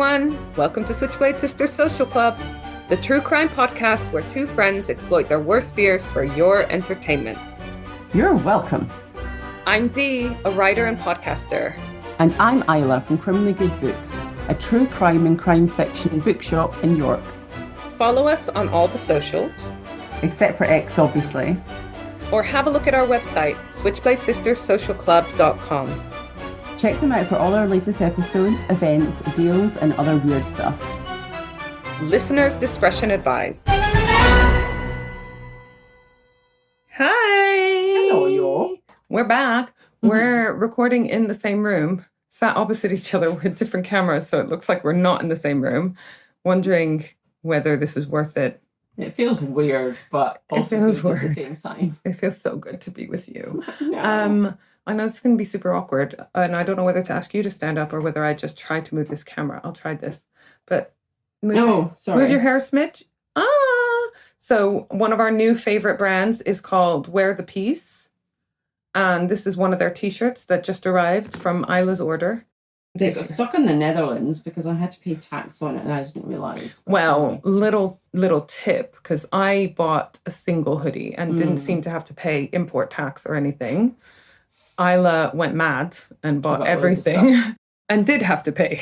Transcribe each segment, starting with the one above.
everyone. Welcome to Switchblade Sisters Social Club, the true crime podcast where two friends exploit their worst fears for your entertainment. You're welcome. I'm Dee, a writer and podcaster. And I'm Isla from Criminally Good Books, a true crime and crime fiction bookshop in York. Follow us on all the socials. Except for X, obviously. Or have a look at our website, switchbladesisterssocialclub.com. Check them out for all our latest episodes, events, deals, and other weird stuff. Listeners' discretion advised. Hi! Hello, y'all. We're back. We're recording in the same room, sat opposite each other with different cameras, so it looks like we're not in the same room. Wondering whether this is worth it. It feels weird, but also good at the same time. It feels so good to be with you. No. I know it's going to be super awkward, and I don't know whether to ask you to stand up or whether I just try to move this camera. I'll try this. But move your hair a smidge. So one of our new favorite brands is called Wear the Peace. And this is one of their t-shirts that just arrived from Isla's order. They got stuck in the Netherlands because I had to pay tax on it and I didn't realise. Well, little tip, because I bought a single hoodie and didn't seem to have to pay import tax or anything. Isla went mad and bought everything and did have to pay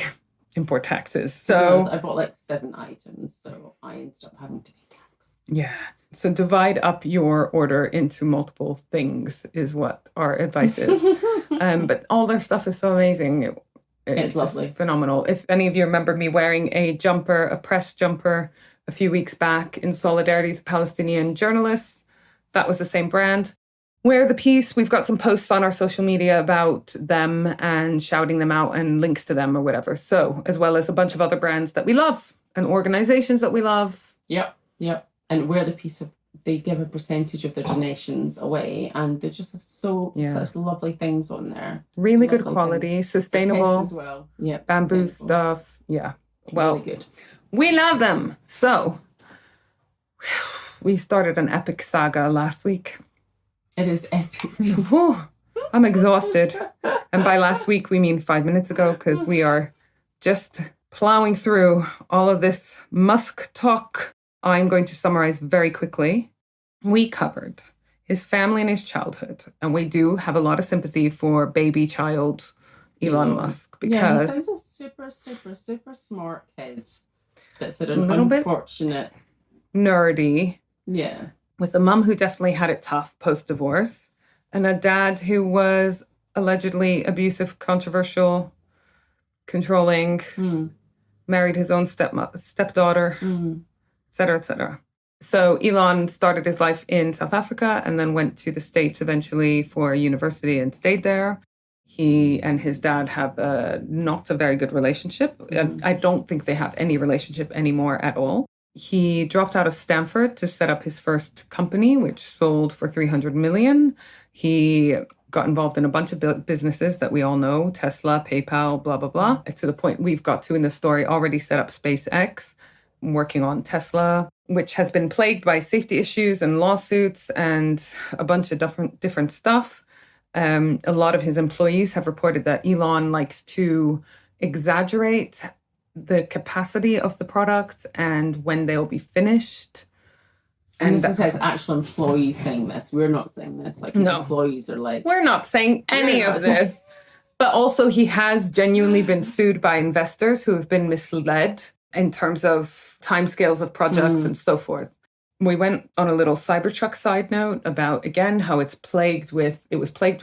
import taxes. So I bought like 7 items, so I ended up having to pay tax. Yeah. So divide up your order into multiple things is what our advice is. But all their stuff is so amazing. It's lovely. Just phenomenal. If any of you remember me wearing a press jumper a few weeks back in solidarity with Palestinian journalists, that was the same brand. Wear the Peace. We've got some posts on our social media about them and shouting them out and links to them or whatever. So, as well as a bunch of other brands that we love and organizations that we love. Yep. And Wear the Peace, they give a percentage of their donations away, and they just have such lovely things on there. Really good quality, sustainable as well. Yeah, bamboo stuff. Yeah, well, really good. We love them. So we started an epic saga last week. It is epic. I'm exhausted, and by last week we mean 5 minutes ago, because we are just plowing through all of this Musk talk. I'm going to summarize very quickly. We covered his family and his childhood, and we do have a lot of sympathy for baby child Elon Musk, because he sounds a super smart kid that's at an unfortunate nerdy. Yeah. With a mum who definitely had it tough post-divorce, and a dad who was allegedly abusive, controversial, controlling, married his own stepdaughter, et cetera, et cetera. So Elon started his life in South Africa and then went to the States eventually for university and stayed there. He and his dad have not a very good relationship. I don't think they have any relationship anymore at all. He dropped out of Stanford to set up his first company, which sold for $300 million. He got involved in a bunch of businesses that we all know, Tesla, PayPal, blah, blah, blah. To the point we've got to in the story, already set up SpaceX, working on Tesla, which has been plagued by safety issues and lawsuits and a bunch of different stuff. A lot of his employees have reported that Elon likes to exaggerate the capacity of the product and when they'll be finished. And this is actual employees saying this. We're not saying this. Like, his employees are like... We're not saying any of this. But also he has genuinely been sued by investors who have been misled in terms of timescales of projects and so forth. We went on a little Cybertruck side note about, again, how it was plagued with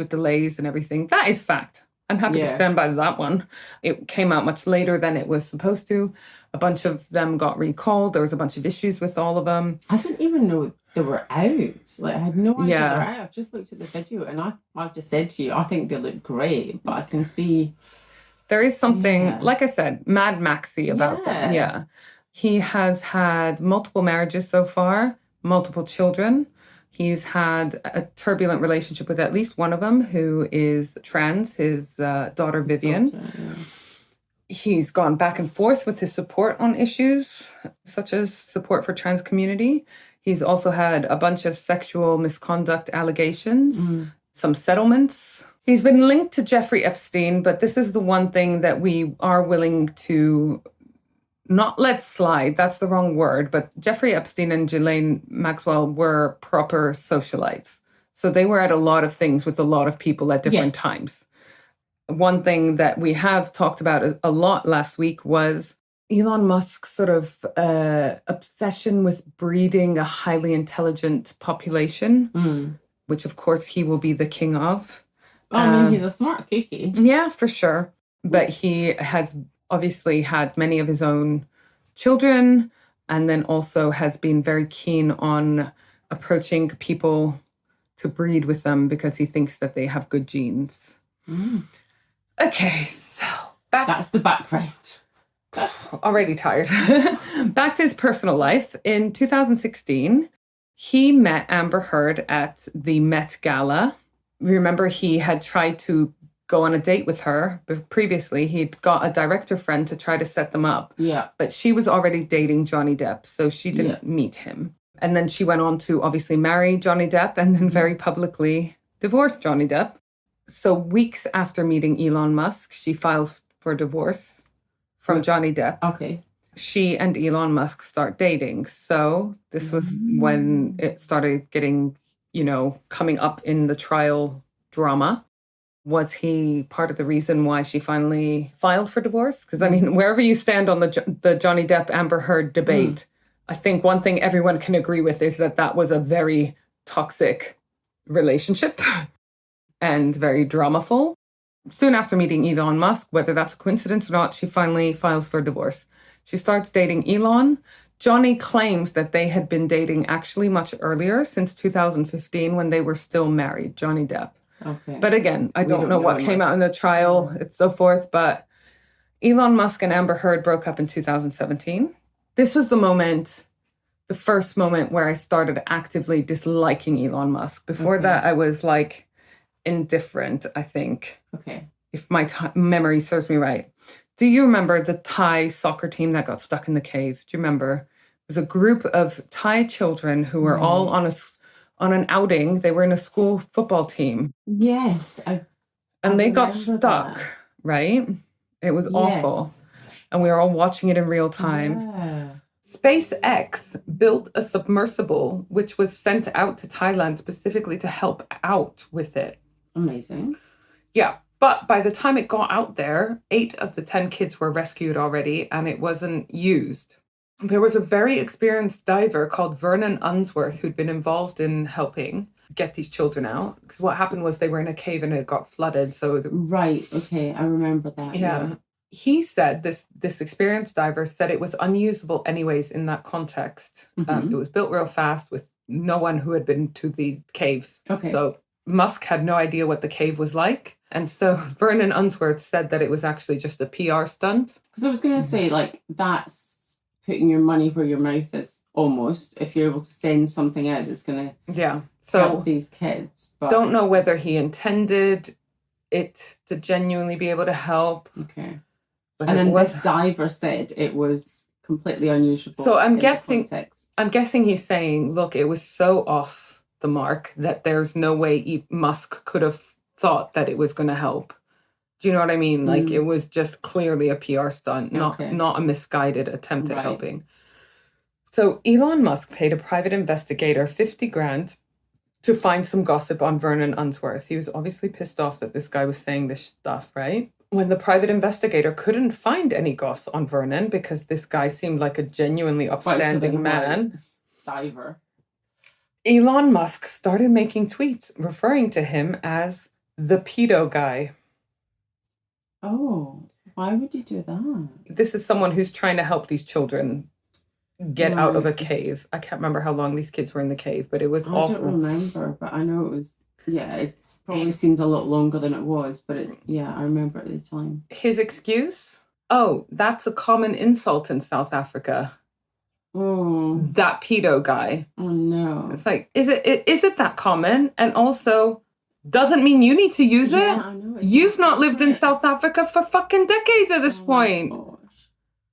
delays and everything. That is fact. I'm happy to stand by that one. It came out much later than it was supposed to. A bunch of them got recalled. There was a bunch of issues with all of them. I didn't even know they were out. Like, I had no idea they were out. I've just looked at the video and I've just said to you, I think they look great, but I can see... There is something, like I said, Mad Maxy about them. Yeah. He has had multiple marriages so far, multiple children. He's had a turbulent relationship with at least one of them who is trans, his daughter Vivian. He's gone back and forth with his support on issues such as support for trans community. He's also had a bunch of sexual misconduct allegations, some settlements. He's been linked to Jeffrey Epstein, but this is the one thing that we are willing to not let slide, that's the wrong word, but Jeffrey Epstein and Ghislaine Maxwell were proper socialites. So they were at a lot of things with a lot of people at different times. One thing that we have talked about a lot last week was Elon Musk's sort of obsession with breeding a highly intelligent population, which of course he will be the king of. I mean, he's a smart cookie. Yeah, for sure. But he has obviously had many of his own children, and then also has been very keen on approaching people to breed with them because he thinks that they have good genes. Okay, so that's the background. Already tired. Back to his personal life. In 2016, he met Amber Heard at the Met Gala. Remember, he had tried to go on a date with her, but previously he'd got a director friend to try to set them up. Yeah. But she was already dating Johnny Depp, so she didn't meet him. And then she went on to obviously marry Johnny Depp and then very publicly divorce Johnny Depp. So weeks after meeting Elon Musk, she files for divorce from Johnny Depp. Okay. She and Elon Musk start dating. So this was when it started getting, coming up in the trial drama. Was he part of the reason why she finally filed for divorce? Because, I mean, wherever you stand on the Johnny Depp Amber Heard debate, I think one thing everyone can agree with is that was a very toxic relationship and very dramaful. Soon after meeting Elon Musk, whether that's a coincidence or not, she finally files for divorce. She starts dating Elon. Johnny claims that they had been dating actually much earlier, since 2015, when they were still married, Johnny Depp. Okay. But again, I don't know what came out in the trial, and so forth. But Elon Musk and Amber Heard broke up in 2017. This was the first moment where I started actively disliking Elon Musk. Before that, I was like indifferent, I think. Okay. If my memory serves me right. Do you remember the Thai soccer team that got stuck in the cave? Do you remember? It was a group of Thai children who were all on an outing. They were in a school football team. Yes. And they got stuck, right? It was awful. And we were all watching it in real time. Yeah. SpaceX built a submersible which was sent out to Thailand specifically to help out with it. Amazing. Yeah. But by the time it got out there, 8 of the 10 kids were rescued already, and it wasn't used. There was a very experienced diver called Vernon Unsworth who'd been involved in helping get these children out. Because what happened was they were in a cave and it got flooded. Right. Okay. I remember that. Yeah. He said, this experienced diver said it was unusable anyways in that context. It was built real fast with no one who had been to the caves. Okay. So Musk had no idea what the cave was like. And so Vernon Unsworth said that it was actually just a PR stunt. Because I was going to say, like, that's putting your money where your mouth is, almost. If you're able to send something out, it's going to help these kids. But don't know whether he intended it to genuinely be able to help. Okay. And then this diver said it was completely unusual. So I'm guessing he's saying, look, it was so off the mark that there's no way Musk could have thought that it was going to help. Do you know what I mean? Like, it was just clearly a PR stunt, not a misguided attempt at helping. So Elon Musk paid a private investigator $50,000 to find some gossip on Vernon Unsworth. He was obviously pissed off that this guy was saying this stuff, right? When the private investigator couldn't find any goss on Vernon because this guy seemed like a genuinely upstanding man. Diver. Elon Musk started making tweets referring to him as the pedo guy. Oh, why would you do that? This is someone who's trying to help these children get out of a cave. I can't remember how long these kids were in the cave, but it was awful. I don't remember, but I know it was, it probably seemed a lot longer than it was, but I remember at the time. His excuse? Oh, that's a common insult in South Africa. Oh. That pedo guy. Oh, no. It's like, is it that common? And also, doesn't mean you need to use it. I know. You've not lived in South Africa for fucking decades at this point. Gosh.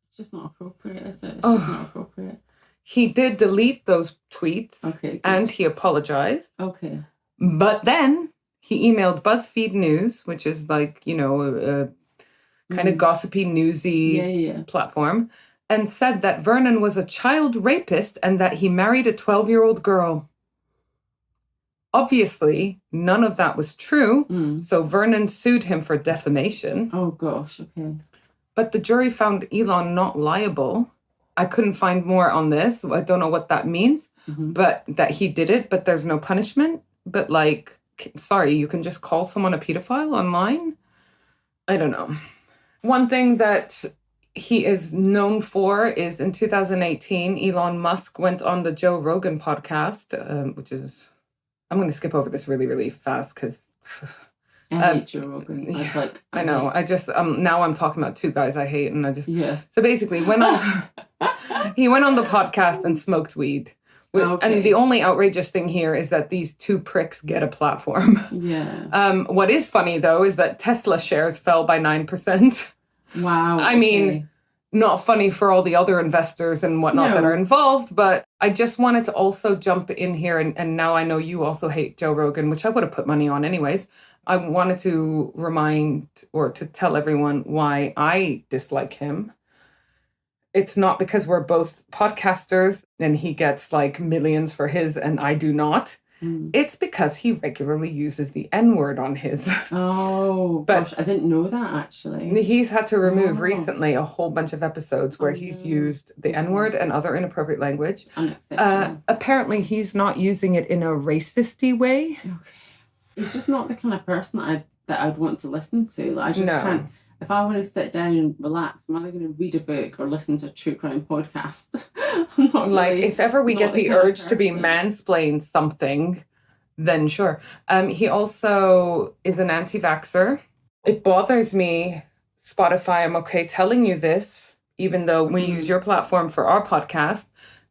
It's just not appropriate, is it? It's just not appropriate. He did delete those tweets. Okay. Good. And he apologized. Okay. But then he emailed BuzzFeed News, which is like, a kind of gossipy, newsy platform. and said that Vernon was a child rapist and that he married a 12-year-old girl. Obviously, none of that was true, so Vernon sued him for defamation. Oh, gosh, okay. But the jury found Elon not liable. I couldn't find more on this. I don't know what that means, but that he did it, but there's no punishment. But like, sorry, you can just call someone a pedophile online? I don't know. One thing that he is known for is in 2018, Elon Musk went on the Joe Rogan podcast, which is... I'm going to skip over this really, really fast because... I hate Joe Rogan. I know. I just... now I'm talking about two guys I hate, and I just... Yeah. So basically, he went on the podcast and smoked weed. Okay. And the only outrageous thing here is that these two pricks get a platform. Yeah. What is funny, though, is that Tesla shares fell by 9%. Wow. I mean... Not funny for all the other investors and whatnot that are involved, but I just wanted to also jump in here, and now I know you also hate Joe Rogan, which I would have put money on anyways. I wanted to remind or to tell everyone why I dislike him. It's not because we're both podcasters and he gets like millions for his and I do not. It's because he regularly uses the N-word on his. Oh, but gosh, I didn't know that actually. He's had to remove recently a whole bunch of episodes where he's used the N-word and other inappropriate language. Apparently, he's not using it in a racist-y way. Okay. He's just not the kind of person that I'd want to listen to. Like, I just can't. If I want to sit down and relax, am I going to read a book or listen to a true crime podcast? I'm not like, really, if ever we get the urge to be mansplained something, then sure. He also is an anti-vaxxer. It bothers me, Spotify, I'm okay telling you this, even though we use your platform for our podcast,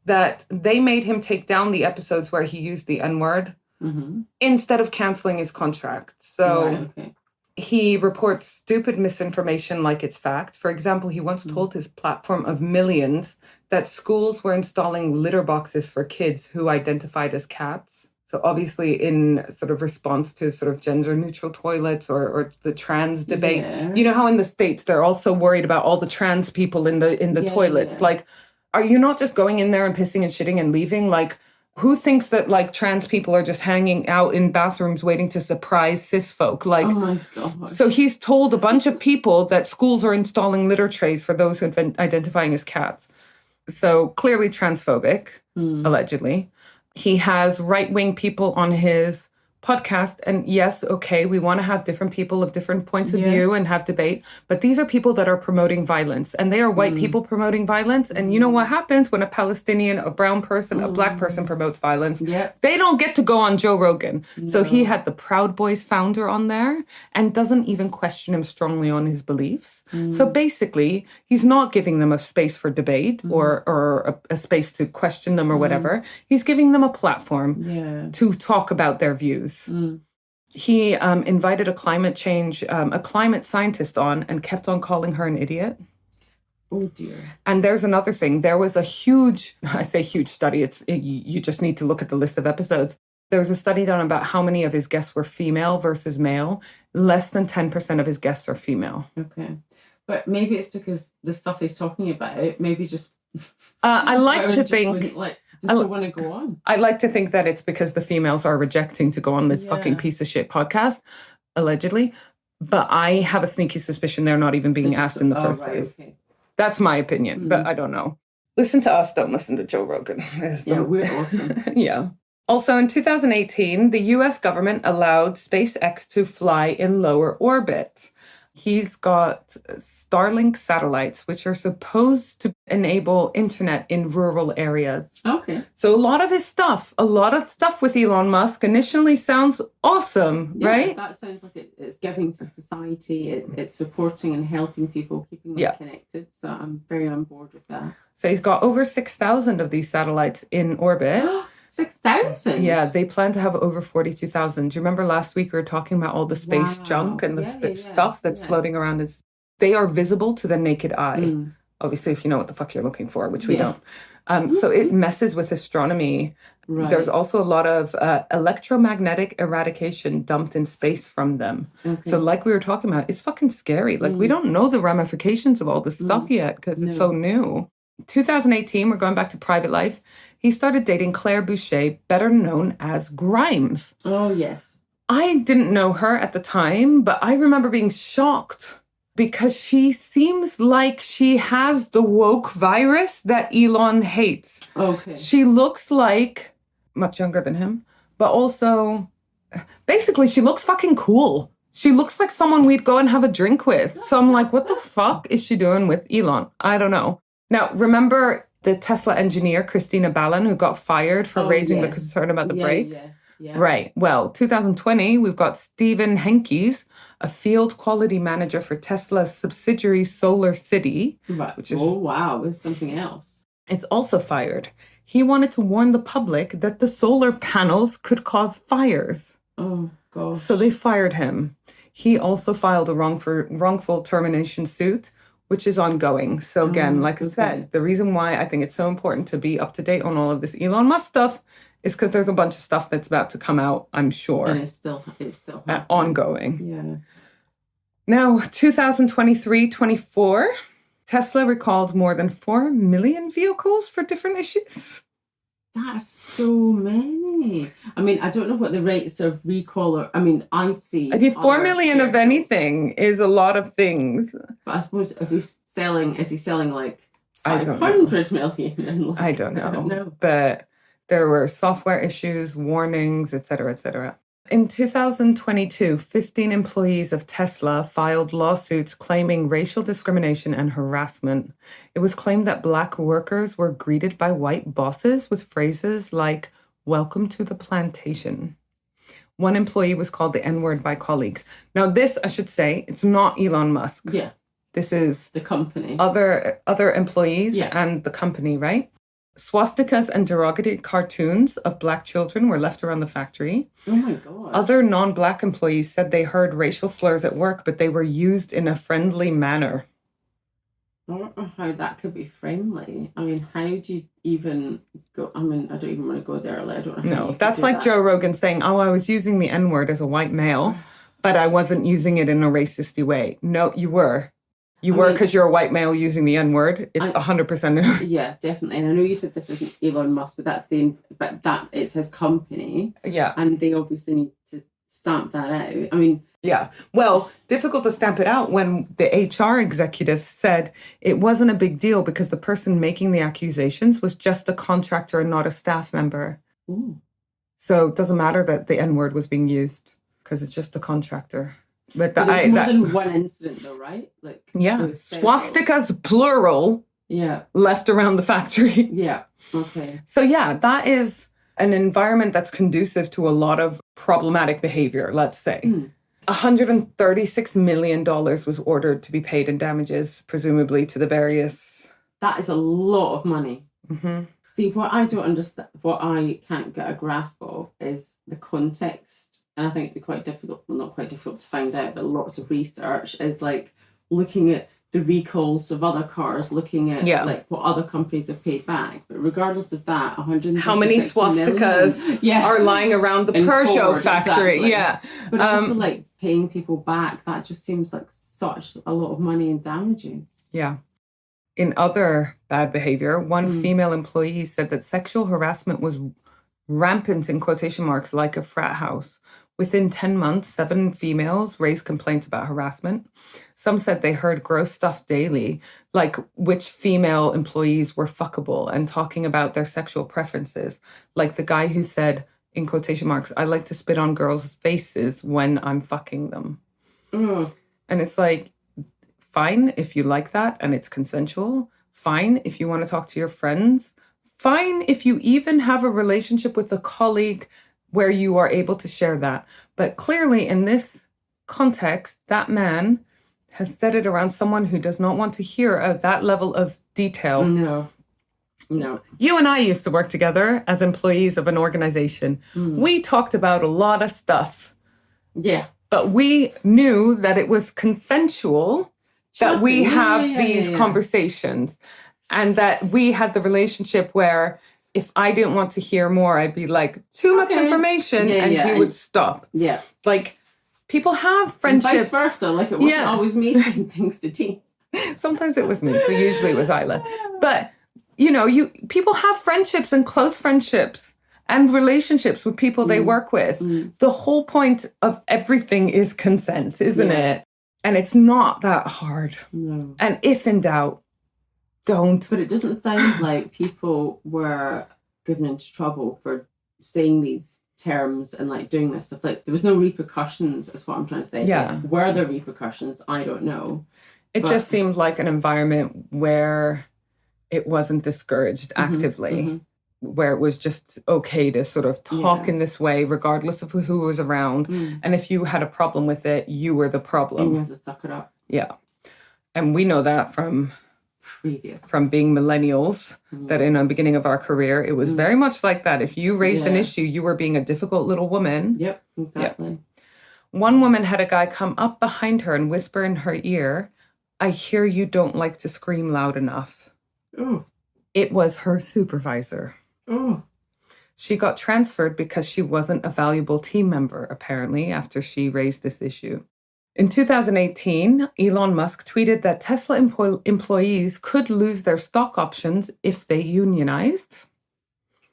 that they made him take down the episodes where he used the N-word instead of canceling his contract. So... He reports stupid misinformation like it's fact. For example, he once told his platform of millions that schools were installing litter boxes for kids who identified as cats. So obviously in sort of response to sort of gender neutral toilets or the trans debate. Yeah. You know how in the States they're also worried about all the trans people in the toilets. Yeah. Like, are you not just going in there and pissing and shitting and leaving? Like, who thinks that, like, trans people are just hanging out in bathrooms waiting to surprise cis folk? Like, oh my God. So he's told a bunch of people that schools are installing litter trays for those who are identifying as cats. So clearly transphobic, allegedly. He has right-wing people on his podcast. And yes, okay, we want to have different people of different points of view and have debate. But these are people that are promoting violence. And they are white people promoting violence. And you know what happens when a Palestinian, a brown person, a black person promotes violence? Yep. They don't get to go on Joe Rogan. No. So he had the Proud Boys founder on there and doesn't even question him strongly on his beliefs. So basically, he's not giving them a space for debate or a space to question them or whatever. He's giving them a platform to talk about their views. He invited a climate scientist on and kept on calling her an idiot. Oh dear. And there's another thing. There was a huge study. You just need to look at the list of episodes. There was a study done about how many of his guests were female versus male. Less than 10% of his guests are female. Okay. But maybe it's because the stuff he's talking about, maybe just... I like to think... to want to go on. I like to think that it's because the females are rejecting to go on this fucking piece of shit podcast, allegedly. But I have a sneaky suspicion they're not even being asked in the first place. Okay. That's my opinion, but I don't know. Listen to us, don't listen to Joe Rogan. We're awesome. Yeah. Also, in 2018, the US government allowed SpaceX to fly in lower orbit. He's got Starlink satellites, which are supposed to enable internet in rural areas. Okay. So a lot of stuff with Elon Musk initially sounds awesome, right? That sounds like it's giving to society. It's supporting and helping people, keeping them connected. So I'm very on board with that. So he's got over 6,000 of these satellites in orbit. 6,000? Yeah, they plan to have over 42,000. Do you remember last week we were talking about all the space junk and the stuff that's floating around? They are visible to the naked eye. Obviously, if you know what the fuck you're looking for, which we don't. So it messes with astronomy. Right. There's also a lot of electromagnetic eradication dumped in space from them. Okay. So like we were talking about, it's fucking scary. Like we don't know the ramifications of all this stuff yet because it's so new. 2018, we're going back to private life. He started dating Claire Boucher, better known as Grimes. Oh, yes. I didn't know her at the time, but I remember being shocked because she seems like she has the woke virus that Elon hates. Okay. She looks like much younger than him, but also basically she looks fucking cool. She looks like someone we'd go and have a drink with. So I'm like, what the fuck is she doing with Elon? I don't know. Now, remember the Tesla engineer, Christina Ballin, who got fired for raising the concern about the brakes? Yeah. Right. Well, 2020, we've got Stephen Henkes, a field quality manager for Tesla's subsidiary Solar City. Right. Which is, oh, wow. It's something else. It's also fired. He wanted to warn the public that the solar panels could cause fires. Oh, gosh. So they fired him. He also filed a wrongful termination suit, which is ongoing. So again, like I said, the reason why I think it's so important to be up to date on all of this Elon Musk stuff is because there's a bunch of stuff that's about to come out, I'm sure. And it's still ongoing. Yeah. Now, 2023-24, Tesla recalled more than 4 million vehicles for different issues. That's so many. I mean, I don't know what the rates of recall are. I mean, I see. 4 million of anything is a lot of things. But I suppose if he's selling, is he selling like 500 million? I don't know. But there were software issues, warnings, et cetera, et cetera. In 2022, 15 employees of Tesla filed lawsuits claiming racial discrimination and harassment. It was claimed that Black workers were greeted by white bosses with phrases like, "Welcome to the plantation." One employee was called the N-word by colleagues. Now this, I should say, it's not Elon Musk. Yeah. This is the company. Other employees and the company, right? Swastikas and derogatory cartoons of Black children were left around the factory. Oh my God. Other non-Black employees said they heard racial slurs at work, but they were used in a friendly manner. I don't know how that could be friendly. I mean, how do you even go? I mean, I don't even want to go there. I don't know. No, that's like Joe Rogan saying, "Oh, I was using the N-word as a white male, but I wasn't using it in a racist way." No, you were. You were because you're a white male using the N-word. It's 100%. Yeah, definitely. And I know you said this isn't Elon Musk, but that it's his company. Yeah. And they obviously need to stamp that out. I mean, yeah. Well, difficult to stamp it out when the HR executive said it wasn't a big deal because the person making the accusations was just a contractor and not a staff member. Ooh. So it doesn't matter that the N-word was being used because it's just a contractor. But there's more than one incident though, right? Like swastikas plural. Yeah. Left around the factory. Yeah. Okay. So yeah, that is an environment that's conducive to a lot of problematic behavior, let's say. $136 million was ordered to be paid in damages, presumably to the various... That is a lot of money. Mm-hmm. See, what I don't understand, what I can't get a grasp of is the context. And I think it'd be quite difficult, well, not quite difficult to find out, but lots of research is like looking at the recalls of other cars, looking at like what other companies have paid back. But regardless of that, how many swastikas are lying around the Peugeot factory? Exactly. Yeah. But also like paying people back, that just seems like such a lot of money in damages. Yeah. In other bad behavior, one female employee said that sexual harassment was rampant in quotation marks like a frat house. Within 10 months, 7 females raised complaints about harassment. Some said they heard gross stuff daily, like which female employees were fuckable and talking about their sexual preferences. Like the guy who said, in quotation marks, "I like to spit on girls' faces when I'm fucking them." And it's like, fine if you like that and it's consensual. Fine if you want to talk to your friends. Fine if you even have a relationship with a colleague where you are able to share that. But clearly in this context, that man has said it around someone who does not want to hear that level of detail. No. You and I used to work together as employees of an organization. We talked about a lot of stuff. Yeah. But we knew that it was consensual that we have these conversations. And that we had the relationship where if I didn't want to hear more, I'd be like, too much information, and he would stop. Yeah. Like, people have friendships. And vice versa. Like, it wasn't always me saying things to Dee. Sometimes it was me, but usually it was Isla. But you know, people have friendships and close friendships and relationships with people they work with. The whole point of everything is consent, isn't it? And it's not that hard. No. And if in doubt, don't. But it doesn't sound like people were given into trouble for saying these terms and like doing this stuff. Like there was no repercussions, is what I'm trying to say. Yeah. Like, were there repercussions? I don't know. It just seems like an environment where it wasn't discouraged actively, where it was just okay to sort of talk in this way, regardless of who was around. And if you had a problem with it, you were the problem. And you had to suck it up. Yeah. And we know that from being millennials, that in the beginning of our career, it was very much like that. If you raised an issue, you were being a difficult little woman. Yep, exactly. Yep. One woman had a guy come up behind her and whisper in her ear, "I hear you don't like to scream loud enough." Oh. It was her supervisor. Oh. She got transferred because she wasn't a valuable team member, apparently, after she raised this issue. In 2018, Elon Musk tweeted that Tesla employees could lose their stock options if they unionized.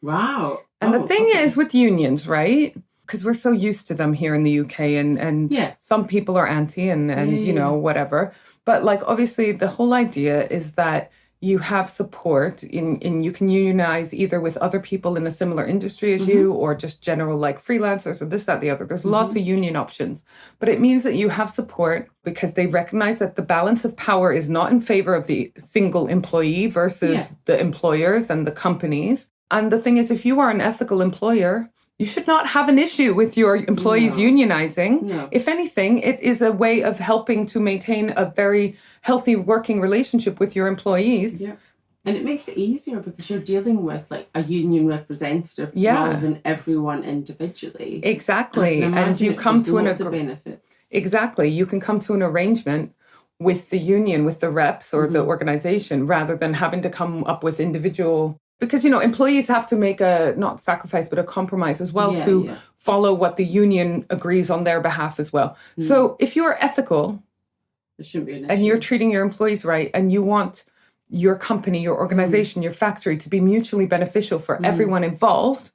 Wow. And the thing is with unions, right? Because we're so used to them here in the UK and some people are anti and you know, whatever. But like, obviously, the whole idea is that you have support in you can unionize either with other people in a similar industry as you or just general like freelancers or this, that, the other. There's lots of union options. But it means that you have support because they recognize that the balance of power is not in favor of the single employee versus the employers and the companies. And the thing is, if you are an ethical employer, you should not have an issue with your employees unionizing. No. If anything, it is a way of helping to maintain a very healthy working relationship with your employees. Yeah. And it makes it easier because you're dealing with like a union representative rather than everyone individually. Exactly. And you come to benefits. Exactly. You can come to an arrangement with the union, with the reps or the organization, rather than having to come up with individual. Because, you know, employees have to make a, not sacrifice, but a compromise as well to follow what the union agrees on their behalf as well. So if you're ethical it shouldn't be an issue. And you're treating your employees right and you want your company, your organization, your factory to be mutually beneficial for everyone involved,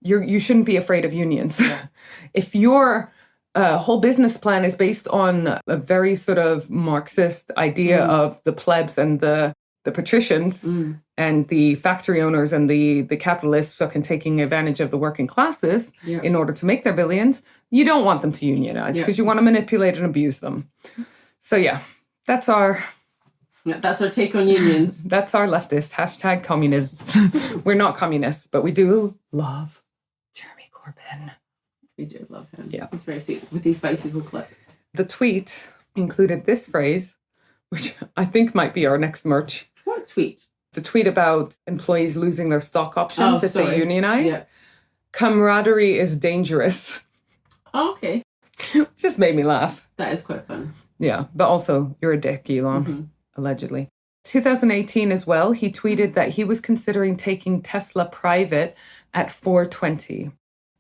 you shouldn't be afraid of unions. Yeah. If your whole business plan is based on a very sort of Marxist idea of the plebs and the patricians and the factory owners and the capitalists fucking taking advantage of the working classes in order to make their billions, you don't want them to unionize because you want to manipulate and abuse them. So that's our take on unions. That's our leftist hashtag communists. We're not communists, but we do love Jeremy Corbyn. We do love him. Yeah. He's very sweet with these bicycle clips. The tweet included this phrase, which I think might be our next merch. What tweet? The tweet about employees losing their stock options if they unionize. Yeah. Camaraderie is dangerous. Oh, okay. Just made me laugh. That is quite fun. Yeah, but also you're a dick, Elon, allegedly. 2018 as well, he tweeted that he was considering taking Tesla private at 420,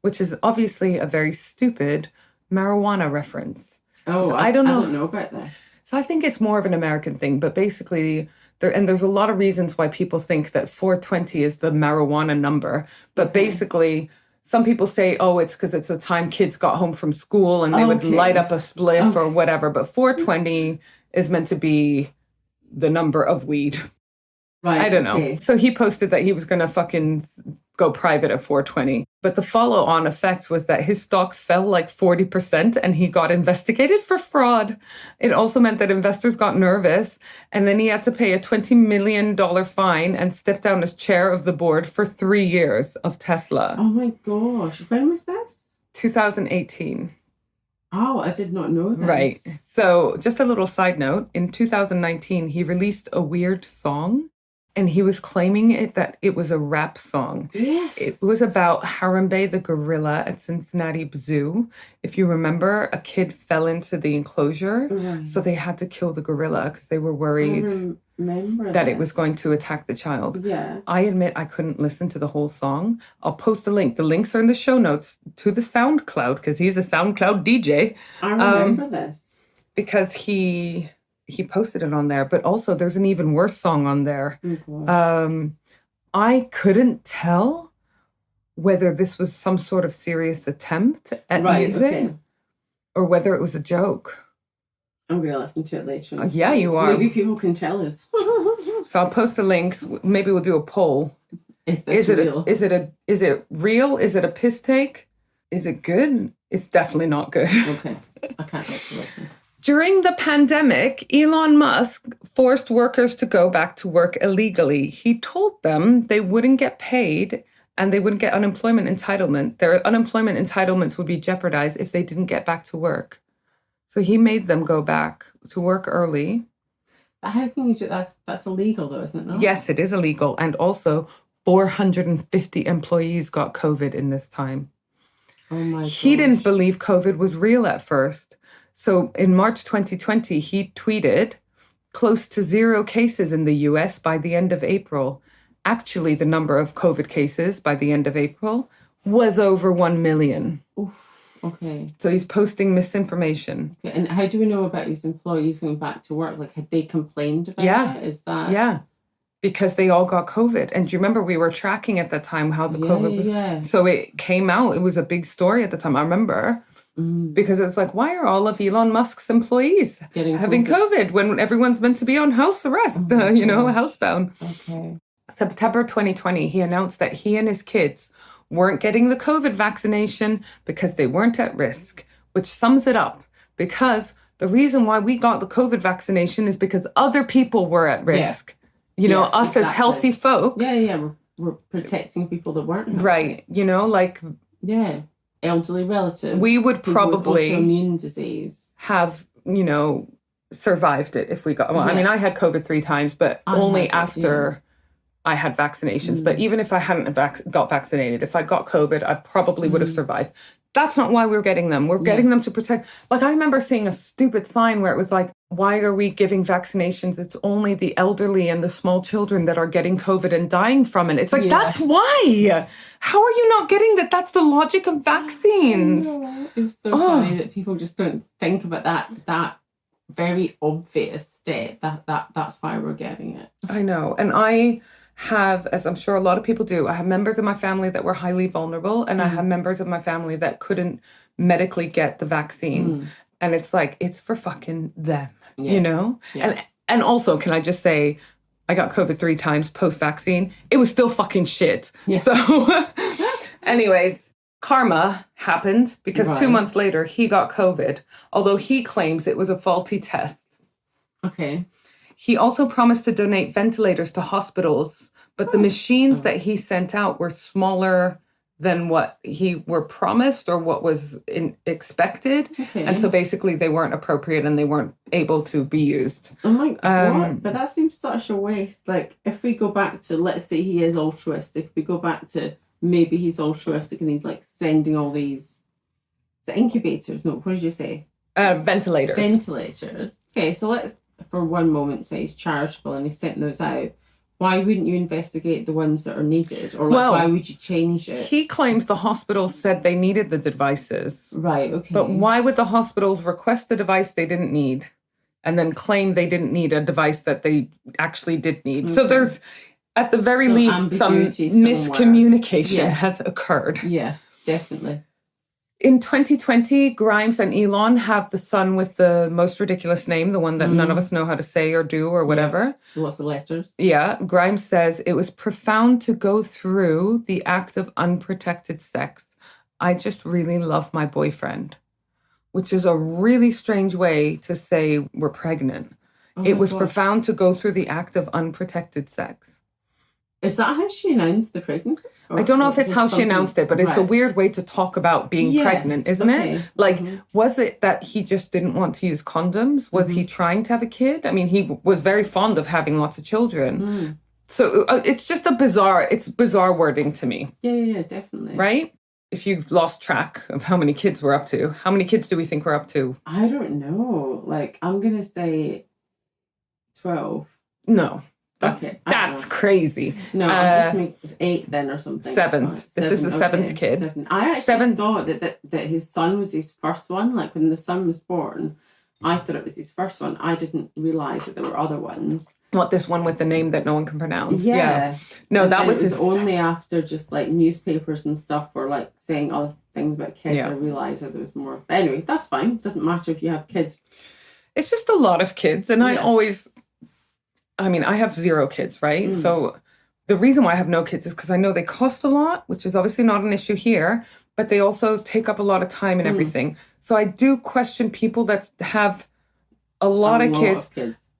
which is obviously a very stupid marijuana reference. Oh, so I don't know about this. So I think it's more of an American thing, but basically there's a lot of reasons why people think that 420 is the marijuana number, but basically some people say, oh, it's because it's the time kids got home from school and they would light up a spliff or whatever. But 420 is meant to be the number of weed. Right. I don't know. So he posted that he was going to fucking go private at 420. But the follow-on effect was that his stocks fell like 40% and he got investigated for fraud. It also meant that investors got nervous and then he had to pay a $20 million fine and step down as chair of the board for 3 years of Tesla. Oh my gosh. When was this? 2018. Oh, I did not know this. Right. So just a little side note. In 2019, he released a weird song. And he was claiming that it was a rap song. Yes. It was about Harambe the gorilla at Cincinnati Zoo. If you remember, a kid fell into the enclosure. So they had to kill the gorilla because they were worried that it was going to attack the child. Yeah. I admit I couldn't listen to the whole song. I'll post a link. The links are in the show notes to the SoundCloud because he's a SoundCloud DJ. I remember this. Because he posted it on there, but also there's an even worse song on there. I couldn't tell whether this was some sort of serious attempt at music or whether it was a joke. I'm going to listen to it later. Yeah, you are. Maybe people can tell us. So I'll post the links. Maybe we'll do a poll. Is it real? Is it real? Is it a piss take? Is it good? It's definitely not good. Okay. I can't wait to listen. During the pandemic, Elon Musk forced workers to go back to work illegally. He told them they wouldn't get paid and they wouldn't get unemployment entitlement. Their unemployment entitlements would be jeopardized if they didn't get back to work. So he made them go back to work early. But how can you do that? That's illegal though, isn't it? No? Yes, it is illegal. And also 450 employees got COVID in this time. Oh my God. He didn't believe COVID was real at first. So in March 2020, he tweeted, close to 0 cases in the US by the end of April. Actually, the number of COVID cases by the end of April was over 1 million. Oof. Okay. So he's posting misinformation. Yeah, and how do we know about his employees going back to work? Like, had they complained about it? Is that... Yeah, because they all got COVID. And do you remember we were tracking at that time how the COVID was? Yeah. So it came out. It was a big story at the time. I remember because it's like, why are all of Elon Musk's employees having COVID when everyone's meant to be on house arrest, housebound? Okay. September 2020, he announced that he and his kids weren't getting the COVID vaccination because they weren't at risk, which sums it up. Because the reason why we got the COVID vaccination is because other people were at risk. Yeah. Us as healthy folk. Yeah. We're protecting people that weren't healthy. Right. Yeah. Elderly relatives. We would probably with autoimmune disease have, survived it if we got... Well, I mean, I had COVID 3 times, but only after... I had vaccinations, but even if I hadn't got vaccinated, if I got COVID, I probably would have survived. That's not why we're getting them. We're getting them to protect. Like, I remember seeing a stupid sign where it was like, why are we giving vaccinations? It's only the elderly and the small children that are getting COVID and dying from it. It's like, that's why. How are you not getting that? That's the logic of vaccines. It's so funny that people just don't think about that very obvious step. That's why we're getting it. I know. And I have, as I'm sure a lot of people do, I have members of my family that were highly vulnerable, and I have members of my family that couldn't medically get the vaccine. And it's like, it's for fucking them, Yeah. And also, can I just say, I got COVID 3 times post-vaccine. It was still fucking shit. Yeah. So anyways, karma happened because 2 months later, he got COVID, although he claims it was a faulty test. Okay. He also promised to donate ventilators to hospitals, but the machines that he sent out were smaller than what he were promised or what was expected. Okay. And so basically they weren't appropriate and they weren't able to be used. Oh my God, but that seems such a waste. Like, if we go back to, let's say he is altruistic, if we go back to maybe he's altruistic and he's like sending all these incubators. No, what did you say? Ventilators. Ventilators. Okay, so let's for one moment say he's charitable and he's sent those out. Why wouldn't you investigate the ones that are needed? Or why would you change it? He claims the hospitals said they needed the devices. Right, okay. But why would the hospitals request a device they didn't need and then claim they didn't need a device that they actually did need? Okay. So there's, at the very least, some miscommunication has occurred. Yeah, definitely. In 2020, Grimes and Elon have the son with the most ridiculous name, the one that none of us know how to say or do or whatever. Yeah. Lots of letters. Yeah. Grimes says, it was profound to go through the act of unprotected sex. I just really love my boyfriend, which is a really strange way to say we're pregnant. It was profound to go through the act of unprotected sex. Is that how she announced the pregnancy? I don't know if it's how she announced it, but it's a weird way to talk about being pregnant, isn't it? Like, was it that he just didn't want to use condoms? Was he trying to have a kid? I mean, he was very fond of having lots of children. So it's just bizarre wording to me. Yeah, definitely. Right? If you've lost track of how many kids we're up to, how many kids do we think we're up to? I don't know. Like, I'm going to say 12. No. That's crazy. No, I'm just 8 then or something. 7th. This is the 7th kid. I actually thought that his son was his first one. Like, when the son was born, I thought it was his first one. I didn't realise that there were other ones. What, this one with the name that no one can pronounce? Yeah. No, And that then was it was his... only after just like newspapers and stuff were like saying other things about kids. Yeah. I realised that there was more. But anyway, that's fine. Doesn't matter if you have kids. It's just a lot of kids. And Yeah. I have 0 kids, right? So the reason why I have no kids is because I know they cost a lot, which is obviously not an issue here, but they also take up a lot of time and everything. So I do question people that have a lot of kids,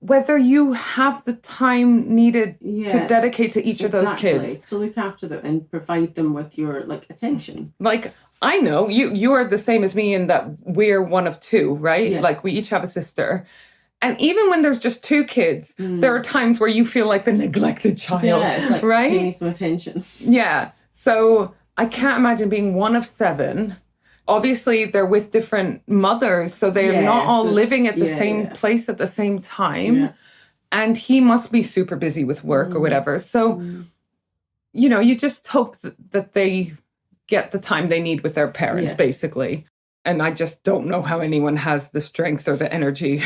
whether you have the time needed to dedicate to each of those kids. To look after them and provide them with your attention. Like, I know you are the same as me in that we're one of 2, right? Yeah. Like, we each have a sister. And even when there's just 2 kids, there are times where you feel like the neglected child, it's like, right? You need some attention. Yeah. So I can't imagine being one of 7. Obviously, they're with different mothers, so they're not all living at the same place at the same time. Yeah. And he must be super busy with work or whatever. So, you just hope that they get the time they need with their parents, basically. And I just don't know how anyone has the strength or the energy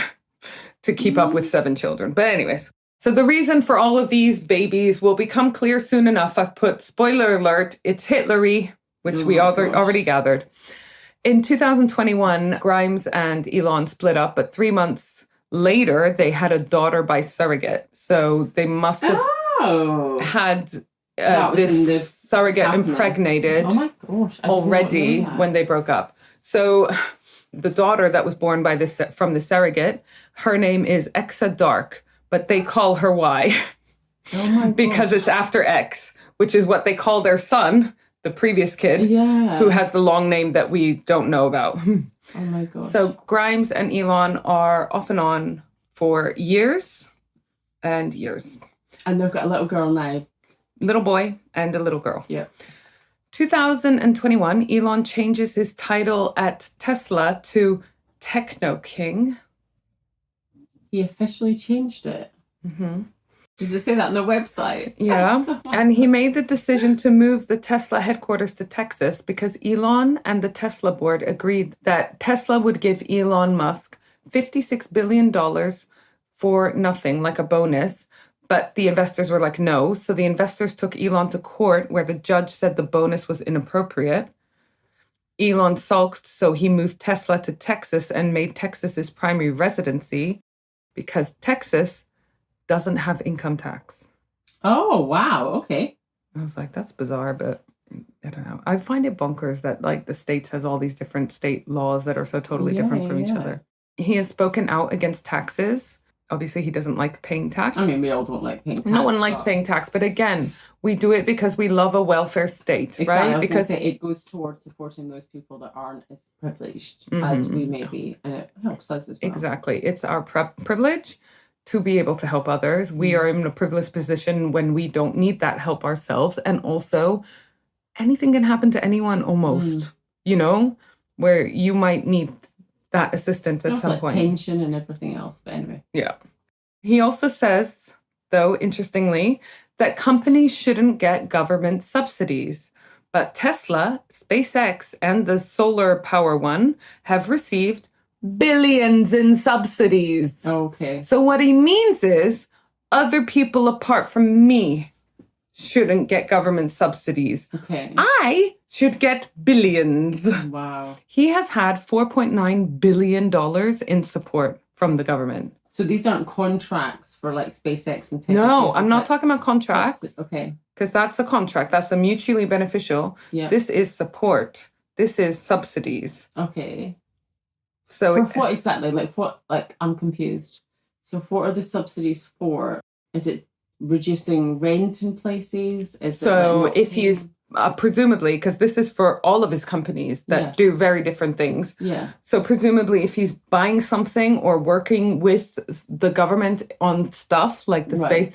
to keep up with 7 children. But anyways, so the reason for all of these babies will become clear soon enough. I've put, spoiler alert, it's Hitlery, which we already gathered. In 2021, Grimes and Elon split up, but 3 months later, they had a daughter by surrogate. So they must have had this surrogate impregnated already when they broke up. So the daughter that was born from the surrogate, her name is Exa Dark, but they call her Y because it's after X, which is what they call their son, the previous kid, who has the long name that we don't know about. Oh my gosh. So Grimes and Elon are off and on for years and years. And they've got a little girl now. Little boy and a little girl. Yeah. 2021, Elon changes his title at Tesla to Techno King. He officially changed it. Mm-hmm. Does it say that on the website? Yeah. And he made the decision to move the Tesla headquarters to Texas because Elon and the Tesla board agreed that Tesla would give Elon Musk $56 billion for nothing, like a bonus. But the investors were like, no. So the investors took Elon to court where the judge said the bonus was inappropriate. Elon sulked, so he moved Tesla to Texas and made Texas his primary residency because Texas doesn't have income tax. Oh, wow. Okay. I was like, that's bizarre, but I don't know. I find it bonkers that like the states has all these different state laws that are so totally different from each other. He has spoken out against taxes. Obviously, he doesn't like paying tax. I mean, we all don't like paying tax. No one likes paying tax. But again, we do it because we love a welfare state, right? Because it goes towards supporting those people that aren't as privileged as we may be. And it helps us as well. Exactly. It's our privilege to be able to help others. We are in a privileged position when we don't need that help ourselves. And also, anything can happen to anyone almost, where you might need that assistance at some point. Pension and everything else, but anyway. Yeah. He also says, though, interestingly, that companies shouldn't get government subsidies. But Tesla, SpaceX, and the solar power one have received billions in subsidies. Okay. So what he means is other people apart from me shouldn't get government subsidies. Okay. I should get billions. Wow. He has had $4.9 billion in support from the government. So these aren't contracts for like SpaceX and Tesla? No, I'm not talking about contracts. Okay. Because that's a contract. That's a mutually beneficial. Yeah. This is support. This is subsidies. Okay. So for what exactly? I'm confused. So what are the subsidies for? Is it reducing rent in places? If he's presumably, because this is for all of his companies that do very different things. Yeah. So presumably if he's buying something or working with the government on stuff like the space,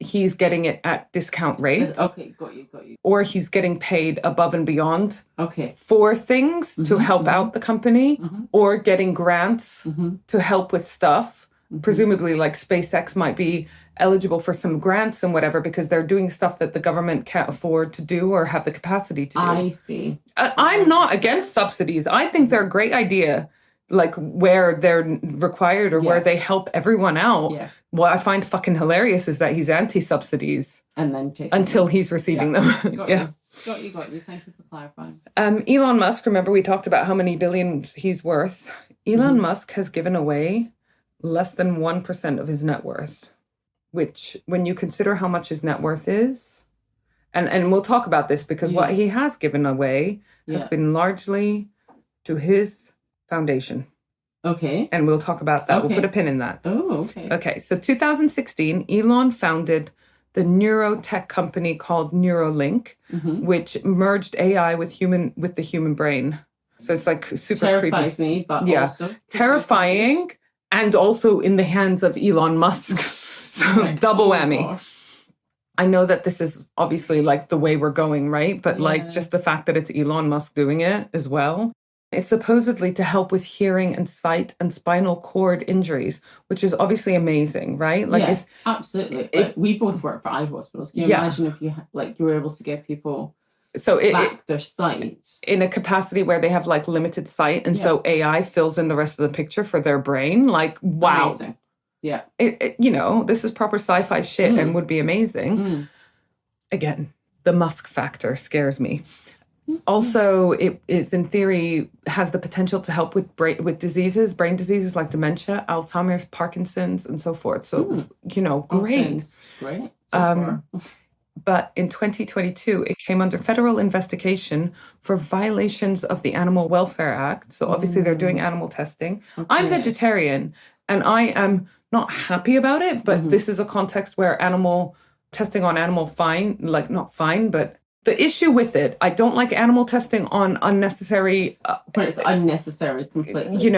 he's getting it at discount rates. Okay, got you. Or he's getting paid above and beyond okay. for things to help out the company or getting grants to help with stuff. Presumably like SpaceX might be eligible for some grants and whatever because they're doing stuff that the government can't afford to do or have the capacity to do. I see. I'm not against subsidies. I think they're a great idea like where they're required or where they help everyone out. Yeah. What I find fucking hilarious is that he's anti-subsidies And then until he's receiving them. Got you. Thank you for clarifying. Elon Musk, remember we talked about how many billions he's worth. Elon Musk has given away less than 1% of his net worth, which when you consider how much his net worth is, and we'll talk about this because what he has given away has been largely to his foundation. Okay. And we'll talk about that. Okay. We'll put a pin in that. Oh, okay. Okay, so 2016, Elon founded the neurotech company called Neuralink, which merged AI with the human brain. So it's like super Terrifies creepy. me, but also terrifying, and also in the hands of Elon Musk. So double whammy. Gosh. I know that this is obviously like the way we're going, right? But like just the fact that it's Elon Musk doing it as well. It's supposedly to help with hearing and sight and spinal cord injuries, which is obviously amazing, right? Like absolutely. If we both work for eye hospitals, can you imagine if you were able to give people back their sight in a capacity where they have like limited sight, and so AI fills in the rest of the picture for their brain? Like, wow. Amazing. Yeah. This is proper sci-fi shit and would be amazing. Again, the Musk factor scares me. Also, it is in theory has the potential to help with brain diseases like dementia, Alzheimer's, Parkinson's, and so forth. So, great. Great. But in 2022, it came under federal investigation for violations of the Animal Welfare Act. So obviously they're doing animal testing. Okay. I'm vegetarian and I am not happy about it, but this is a context where animal testing on animal not fine, but the issue with it, I don't like animal testing on unnecessary... but it's unnecessary completely.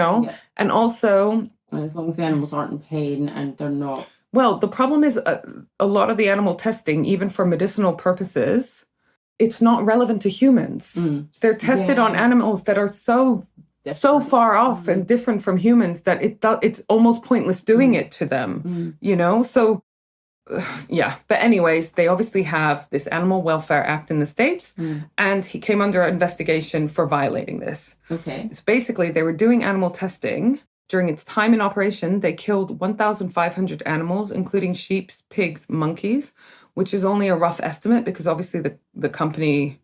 And also... as long as the animals aren't in pain and they're not... Well, the problem is a lot of the animal testing, even for medicinal purposes, it's not relevant to humans. They're tested on animals that are so far off and different from humans that it's almost pointless doing it to them, So... But anyways, they obviously have this Animal Welfare Act in the States, and he came under investigation for violating this. Okay. So basically, they were doing animal testing. During its time in operation, they killed 1,500 animals, including sheep, pigs, monkeys, which is only a rough estimate because obviously the company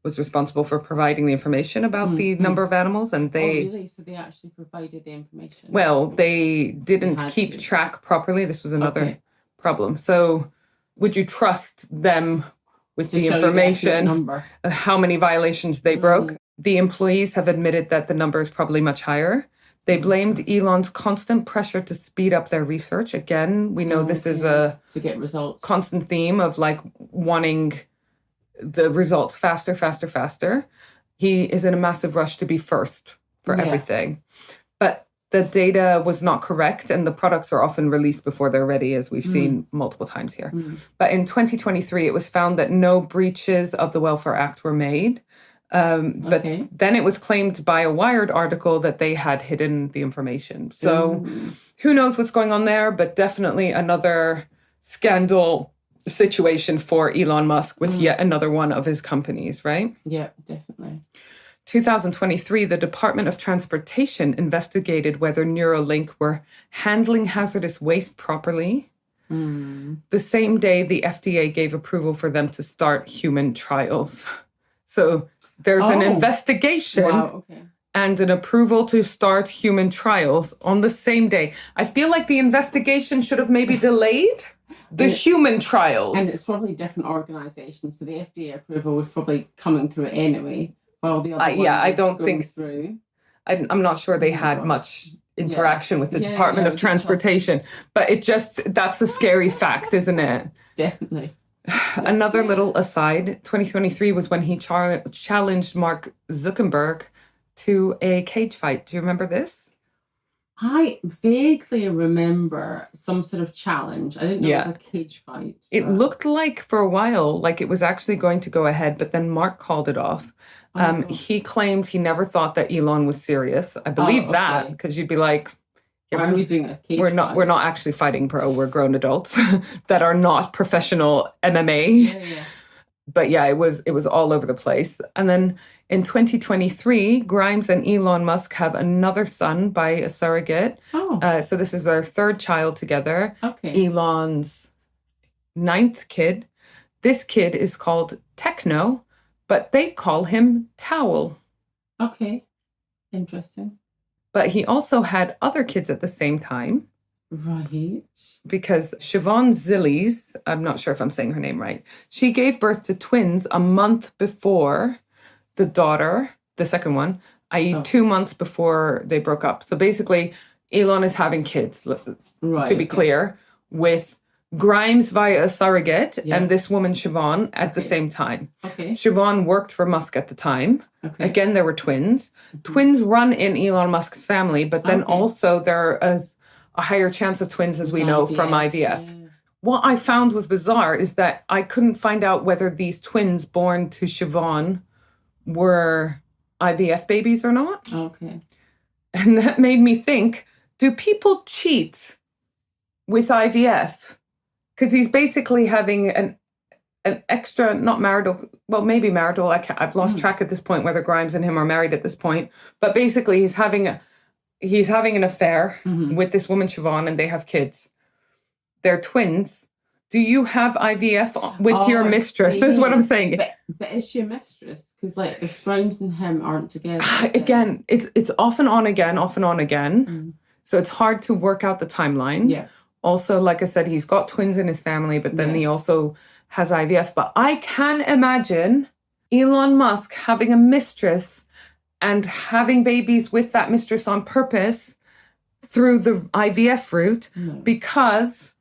was responsible for providing the information about the number of animals, and they... Oh, really? So they actually provided the information? Well, they didn't keep track properly. This was another... problem. So would you trust them with the information of how many violations they broke? The employees have admitted that the number is probably much higher. They blamed Elon's constant pressure to speed up their research. Again, we know this is a to get results constant theme of like wanting the results faster. He is in a massive rush to be first for everything. But the data was not correct, and the products are often released before they're ready, as we've seen multiple times here. But in 2023, it was found that no breaches of the Welfare Act were made. But then it was claimed by a Wired article that they had hidden the information. So who knows what's going on there, but definitely another scandal situation for Elon Musk with yet another one of his companies, right? Yeah, definitely. 2023, the Department of Transportation investigated whether Neuralink were handling hazardous waste properly. The same day, the FDA gave approval for them to start human trials. So there's an investigation and an approval to start human trials on the same day. I feel like the investigation should have maybe delayed the human trials. And it's probably different organizations, so the FDA approval was probably coming through anyway. Well, the other I don't think through. I'm not sure they had much interaction with the Department of Transportation, but that's a scary fact, isn't it? Definitely. Another little aside, 2023 was when he challenged Mark Zuckerberg to a cage fight. Do you remember this? I vaguely remember some sort of challenge. I didn't know it was a cage fight. It looked like for a while like it was actually going to go ahead, but then Mark called it off. He claimed he never thought that Elon was serious. I believe that because you'd be like, why are we doing a cage fight? We're not actually fighting, bro. We're grown adults that are not professional MMA. Yeah. But it was all over the place. And then In 2023, Grimes and Elon Musk have another son by a surrogate. So this is their third child together. Okay. Elon's 9th kid. This kid is called Techno, but they call him Towel. Okay. Interesting. But he also had other kids at the same time. Right. Because Siobhan Zillies, I'm not sure if I'm saying her name right, she gave birth to twins a month before the daughter, the second one, i.e. 2 months before they broke up. So basically, Elon is having kids, to be clear, with Grimes via a surrogate and this woman, Siobhan, at the same time. Okay. Siobhan worked for Musk at the time. Okay. Again, there were twins. Twins run in Elon Musk's family, but then also there is a higher chance of twins, as we know, from IVF. Yeah. What I found was bizarre is that I couldn't find out whether these twins born to Siobhan were IVF babies or not. Okay. And that made me think, do people cheat with IVF? Because he's basically having an extra, not marital, well, maybe marital. I've lost track at this point whether Grimes and him are married at this point. But basically, he's having an affair with this woman, Siobhan, and they have kids. They're twins. Do you have IVF with your mistress? Is what I'm saying. But is she a mistress? Because like if Grimes and him aren't together. Again, it's off and on again, off and on again. So it's hard to work out the timeline. Yeah. Also, like I said, he's got twins in his family, but then he also has IVF. But I can imagine Elon Musk having a mistress and having babies with that mistress on purpose through the IVF route because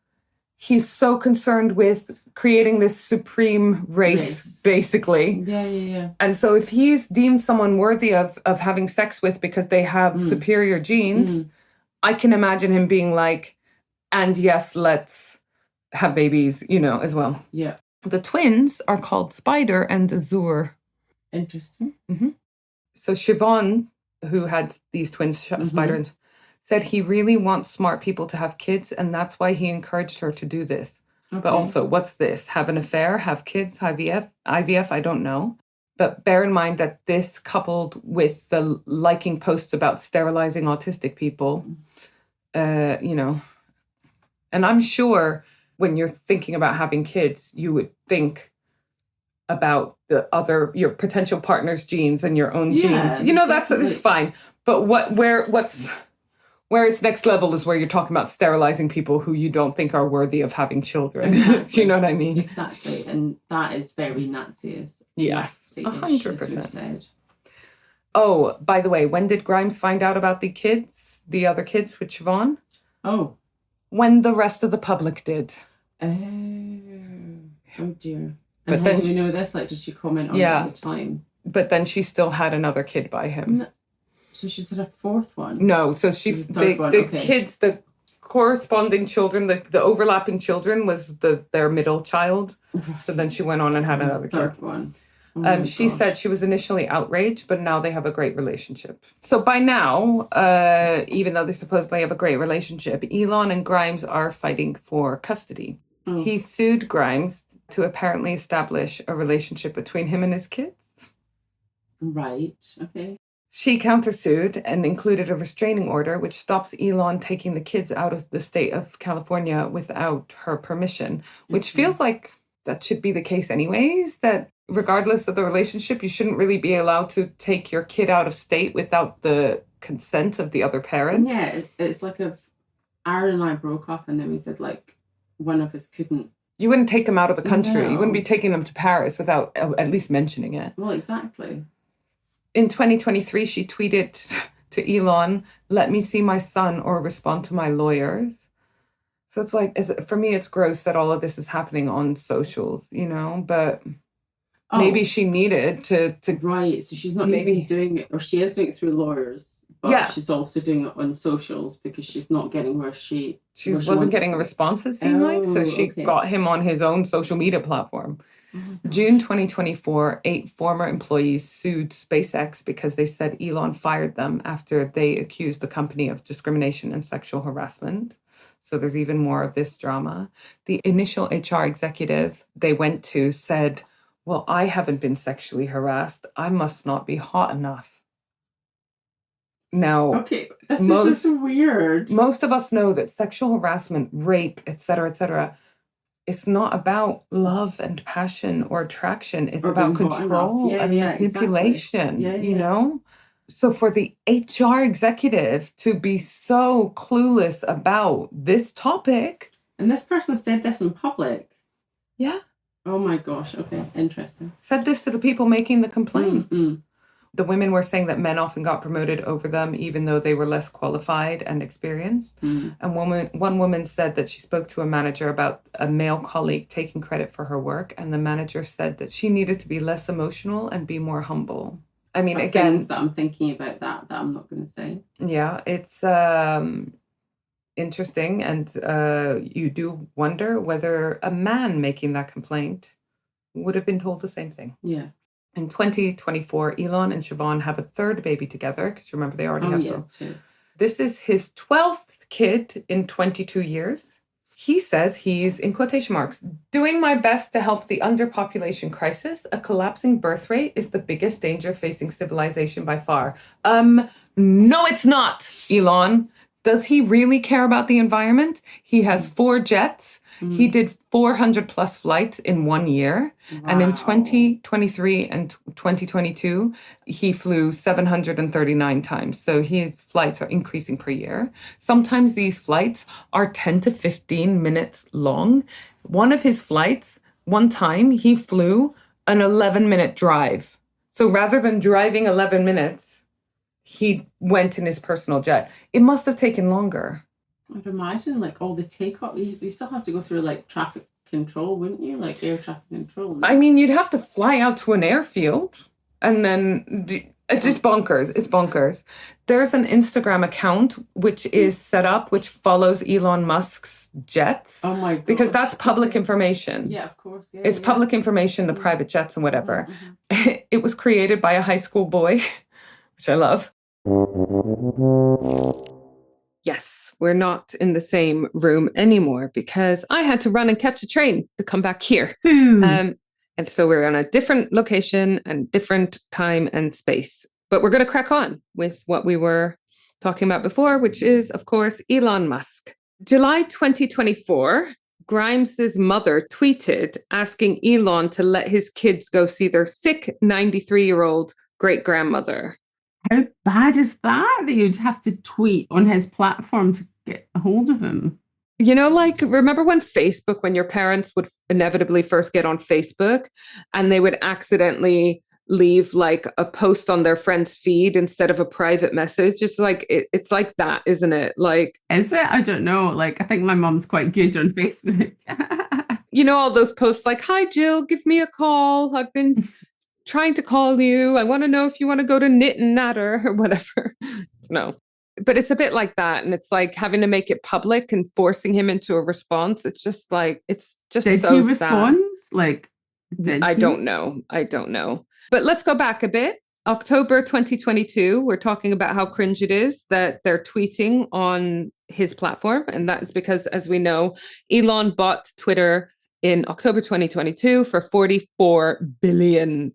he's so concerned with creating this supreme race. Basically. Yeah. And so if he's deemed someone worthy of having sex with because they have superior genes, I can imagine him being like, and yes, let's have babies, as well. Yeah. The twins are called Spider and Azure. Interesting. So Siobhan, who had these twins, Spider and said he really wants smart people to have kids, and that's why he encouraged her to do this. Okay. But also, what's this? Have an affair, have kids, IVF, I don't know. But bear in mind that this coupled with the liking posts about sterilizing autistic people, and I'm sure when you're thinking about having kids, you would think about your potential partner's genes and your own genes. That's fine. But where it's next level is where you're talking about sterilizing people who you don't think are worthy of having children. Exactly. Do you know what I mean? Exactly. And that is very Nazi-ish. Yes, Nazi-ish, 100%. Oh, by the way, when did Grimes find out about the other kids with Siobhan? Oh. When the rest of the public did. Oh dear. And how do we know this? Like, did she comment on it at the time? But then she still had another kid by him. No. So she's had a fourth one? No, so kids, the corresponding children, the overlapping children was their middle child. So then she went on and had another third kid. One. She said she was initially outraged, but now they have a great relationship. So by now, even though they supposedly have a great relationship, Elon and Grimes are fighting for custody. He sued Grimes to apparently establish a relationship between him and his kids. Right, okay. She countersued and included a restraining order which stops Elon taking the kids out of the state of California without her permission, which feels like that should be the case anyways, that regardless of the relationship, you shouldn't really be allowed to take your kid out of state without the consent of the other parent. Yeah, it's like if Aaron and I broke up and then we said like one of us couldn't. You wouldn't take them out of the country. No. You wouldn't be taking them to Paris without at least mentioning it. Well, exactly. In 2023, she tweeted to Elon, "Let me see my son or respond to my lawyers." So it's like, for me, it's gross that all of this is happening on socials, but maybe she needed to. Right, so she's not maybe doing it, or she is doing it through lawyers, but she's also doing it on socials because she's not getting where she wasn't getting a response, it seemed like, so she got him on his own social media platform. June 2024, 8 former employees sued SpaceX because they said Elon fired them after they accused the company of discrimination and sexual harassment. So there's even more of this drama. The initial HR executive they went to said, well, I haven't been sexually harassed. I must not be hot enough. Now, okay, this is just weird. Most of us know that sexual harassment, rape, etc., it's not about love and passion or attraction. It's about control and manipulation, exactly. you know? So for the HR executive to be so clueless about this topic. And this person said this in public. Yeah. Oh my gosh. Okay. Interesting. Said this to the people making the complaint. Mm-hmm. The women were saying that men often got promoted over them, even though they were less qualified and experienced. Mm. And one woman said that she spoke to a manager about a male colleague taking credit for her work. And the manager said that she needed to be less emotional and be more humble. I mean, again, things that I'm thinking about that I'm not going to say. Yeah, it's interesting. And you do wonder whether a man making that complaint would have been told the same thing. Yeah. In 2024, Elon and Siobhan have a third baby together, because remember they already have two. This is his 12th kid in 22 years. He says he's, in quotation marks, doing my best to help the underpopulation crisis. A collapsing birth rate is the biggest danger facing civilization by far. No, it's not, Elon. Does he really care about the environment? He has 4 jets. He did 400 plus flights in 1 year. Wow. And in 2023 and 2022, he flew 739 times. So his flights are increasing per year. Sometimes these flights are 10 to 15 minutes long. One of his flights, one time he flew an 11-minute drive. So rather than driving 11 minutes, he went in his personal jet. It must have taken longer. I'd imagine like all the takeoff, you still have to go through like traffic control, wouldn't you? Like air traffic control. I mean, you'd have to fly out to an airfield and then it's just bonkers. It's bonkers. There's an Instagram account which is set up, which follows Elon Musk's jets. Oh my God. Because that's public information. Yeah, of course. Yeah, it's public information, the private jets and whatever. Mm-hmm. It was created by a high school boy, which I love. Yes, we're not in the same room anymore because I had to run and catch a train to come back here. And so we're on a different location and different time and space. But we're going to crack on with what we were talking about before, which is, of course, Elon Musk. July 2024, Grimes's mother tweeted asking Elon to let his kids go see their sick 93-year-old great-grandmother. How bad is that you'd have to tweet on his platform to get a hold of him? You know, like, remember when your parents would inevitably first get on Facebook and they would accidentally leave like a post on their friend's feed instead of a private message? It's like, it's like that, isn't it? Like, is it? I don't know. Like, I think my mom's quite good on Facebook. You know, all those posts like, hi, Jill, give me a call. I've been trying to call you. I want to know if you want to go to Knit and Natter or whatever. No, but it's a bit like that. And it's like having to make it public and forcing him into a response. It's just like, it's just did so he respond? Sad. Like, I don't know. But let's go back a bit. October 2022, we're talking about how cringe it is that they're tweeting on his platform. And that is because, as we know, Elon bought Twitter in October 2022 for $44 billion.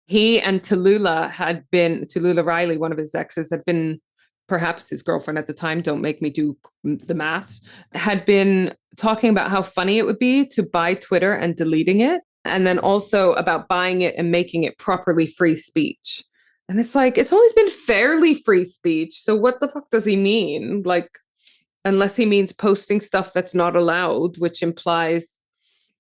He and Tallulah Riley, one of his exes, had been, perhaps his girlfriend at the time, don't make me do the math, had been talking about how funny it would be to buy Twitter and deleting it. And then also about buying it and making it properly free speech. And it's like, it's always been fairly free speech. So what the fuck does he mean? Like, unless he means posting stuff that's not allowed, which implies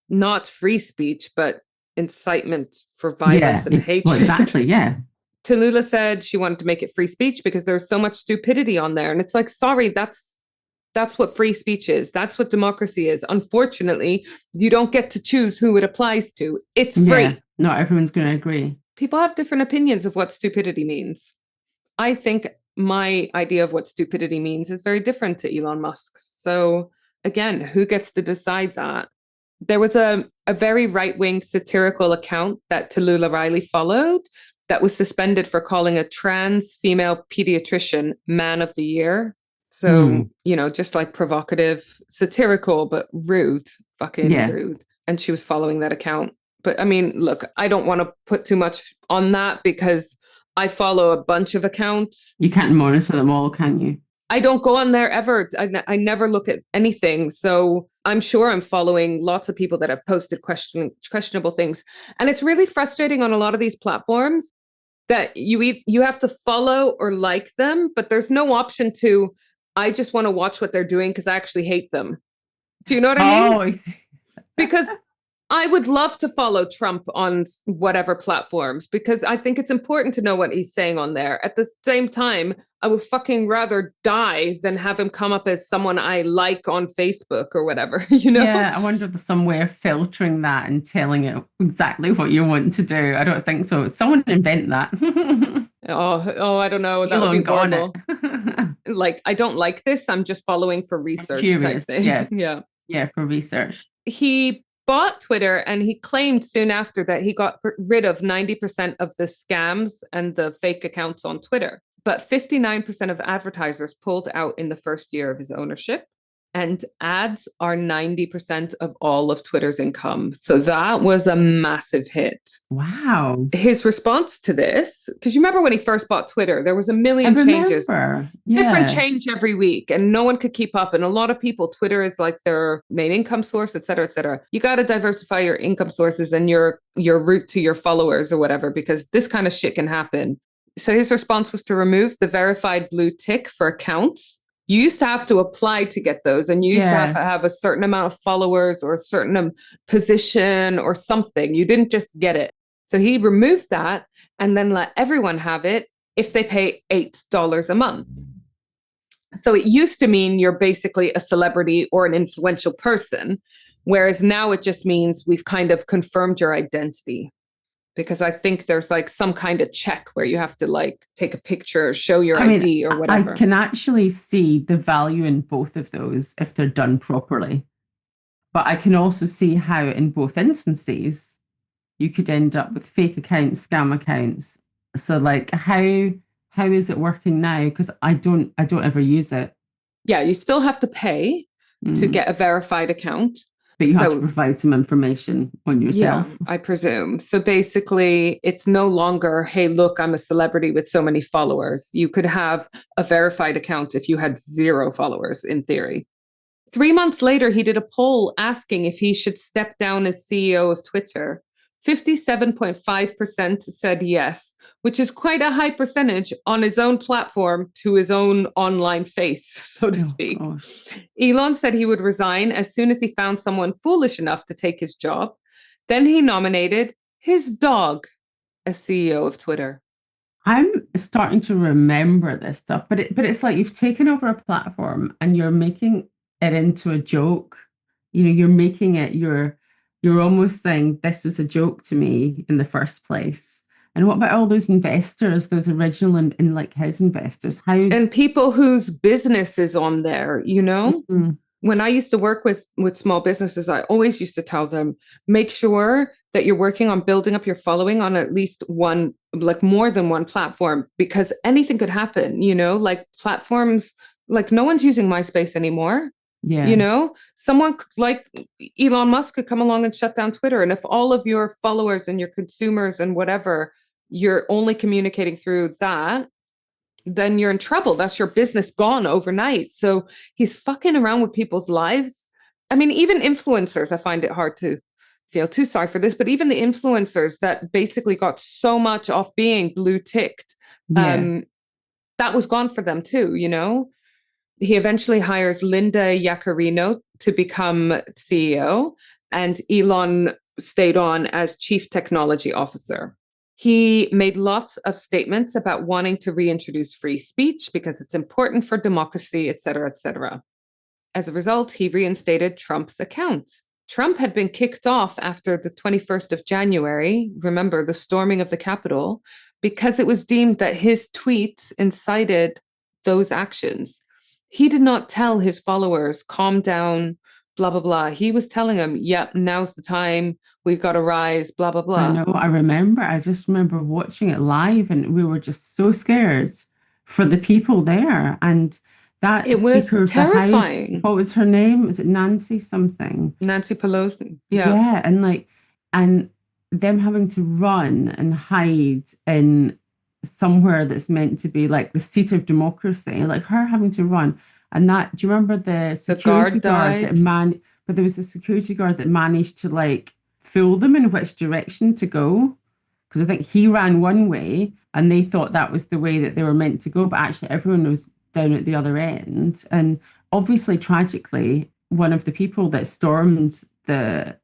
not free speech, but incitement for violence and hatred. Well, exactly, yeah. Tallulah said she wanted to make it free speech because there's so much stupidity on there. And it's like, sorry, that's what free speech is. That's what democracy is. Unfortunately, you don't get to choose who it applies to. It's free. Yeah, not everyone's going to agree. People have different opinions of what stupidity means. I think my idea of what stupidity means is very different to Elon Musk's. So again, who gets to decide that? There was a very right-wing satirical account that Tallulah Riley followed that was suspended for calling a trans female pediatrician Man of the Year. So, you know, just like provocative, satirical, but rude, fucking rude. And she was following that account. But I mean, look, I don't want to put too much on that because I follow a bunch of accounts. You can't monitor them all, can you? I don't go on there ever. I never look at anything. So I'm sure I'm following lots of people that have posted questionable things. And it's really frustrating on a lot of these platforms that you have to follow or like them, but there's no option to, I just want to watch what they're doing because I actually hate them. Do you know what I mean? Oh, I see. Because I would love to follow Trump on whatever platforms because I think it's important to know what he's saying on there. At the same time, I would fucking rather die than have him come up as someone I like on Facebook or whatever, you know? Yeah, I wonder if there's some way of filtering that and telling it exactly what you want to do. I don't think so. Someone invent that. I don't know. That would be horrible. Like, I don't like this. I'm just following for research type thing. Yeah. Yeah, for research. He bought Twitter and he claimed soon after that he got rid of 90% of the scams and the fake accounts on Twitter. But 59% of advertisers pulled out in the first year of his ownership. And ads are 90% of all of Twitter's income. So that was a massive hit. Wow. His response to this, because you remember when he first bought Twitter, there was a million changes. Different change every week, and no one could keep up. And a lot of people, Twitter is like their main income source, et cetera, et cetera. You got to diversify your income sources and your route to your followers or whatever, because this kind of shit can happen. So his response was to remove the verified blue tick for accounts. You used to have to apply to get those, and you used to have a certain amount of followers or a certain position or something. You didn't just get it. So he removed that and then let everyone have it if they pay $8 a month. So it used to mean you're basically a celebrity or an influential person, whereas now it just means we've kind of confirmed your identity. Because I think there's like some kind of check where you have to like take a picture, show your ID or whatever. I can actually see the value in both of those if they're done properly. But I can also see how in both instances, you could end up with fake accounts, scam accounts. So like how is it working now? Because I don't ever use it. Yeah, you still have to pay to get a verified account. But you have to provide some information on yourself. Yeah, I presume. So basically, it's no longer, hey, look, I'm a celebrity with so many followers. You could have a verified account if you had 0 followers, in theory. 3 months later, he did a poll asking if he should step down as CEO of Twitter. 57.5% said yes, which is quite a high percentage on his own platform to his own online face, so to speak. Elon said he would resign as soon as he found someone foolish enough to take his job. Then he nominated his dog as CEO of Twitter. I'm starting to remember this stuff, but it's like you've taken over a platform and you're making it into a joke. You know, you're making it you're almost saying this was a joke to me in the first place. And what about all those investors, those original and like his investors? And people whose business is on there, you know? Mm-hmm. When I used to work with small businesses, I always used to tell them, make sure that you're working on building up your following on at least one, like more than one platform, because anything could happen, you know, like platforms, like no one's using MySpace anymore. Yeah. You know, someone like Elon Musk could come along and shut down Twitter. And if all of your followers and your consumers and whatever, you're only communicating through that, then you're in trouble. That's your business gone overnight. So he's fucking around with people's lives. I mean, even influencers, I find it hard to feel too sorry for this, but even the influencers that basically got so much off being blue ticked, that was gone for them too, you know? He eventually hires Linda Yaccarino to become CEO, and Elon stayed on as chief technology officer. He made lots of statements about wanting to reintroduce free speech because it's important for democracy, et cetera, et cetera. As a result, he reinstated Trump's account. Trump had been kicked off after the 21st of January, remember the storming of the Capitol, because it was deemed that his tweets incited those actions. He did not tell his followers, calm down, blah, blah, blah. He was telling them, yep, now's the time. We've got to rise, blah, blah, blah. I know. I just remember watching it live and we were just so scared for the people there. And that it was terrifying. House, what was her name? Was it Nancy something? Nancy Pelosi. Yeah. Yeah. And them having to run and hide in somewhere that's meant to be like the seat of democracy, like her having to run. And that, do you remember the security guard guard died. but there was a security guard that managed to like fool them in which direction to go? Because I think he ran one way and they thought that was the way that they were meant to go, but actually everyone was down at the other end. And obviously, tragically, one of the people that stormed the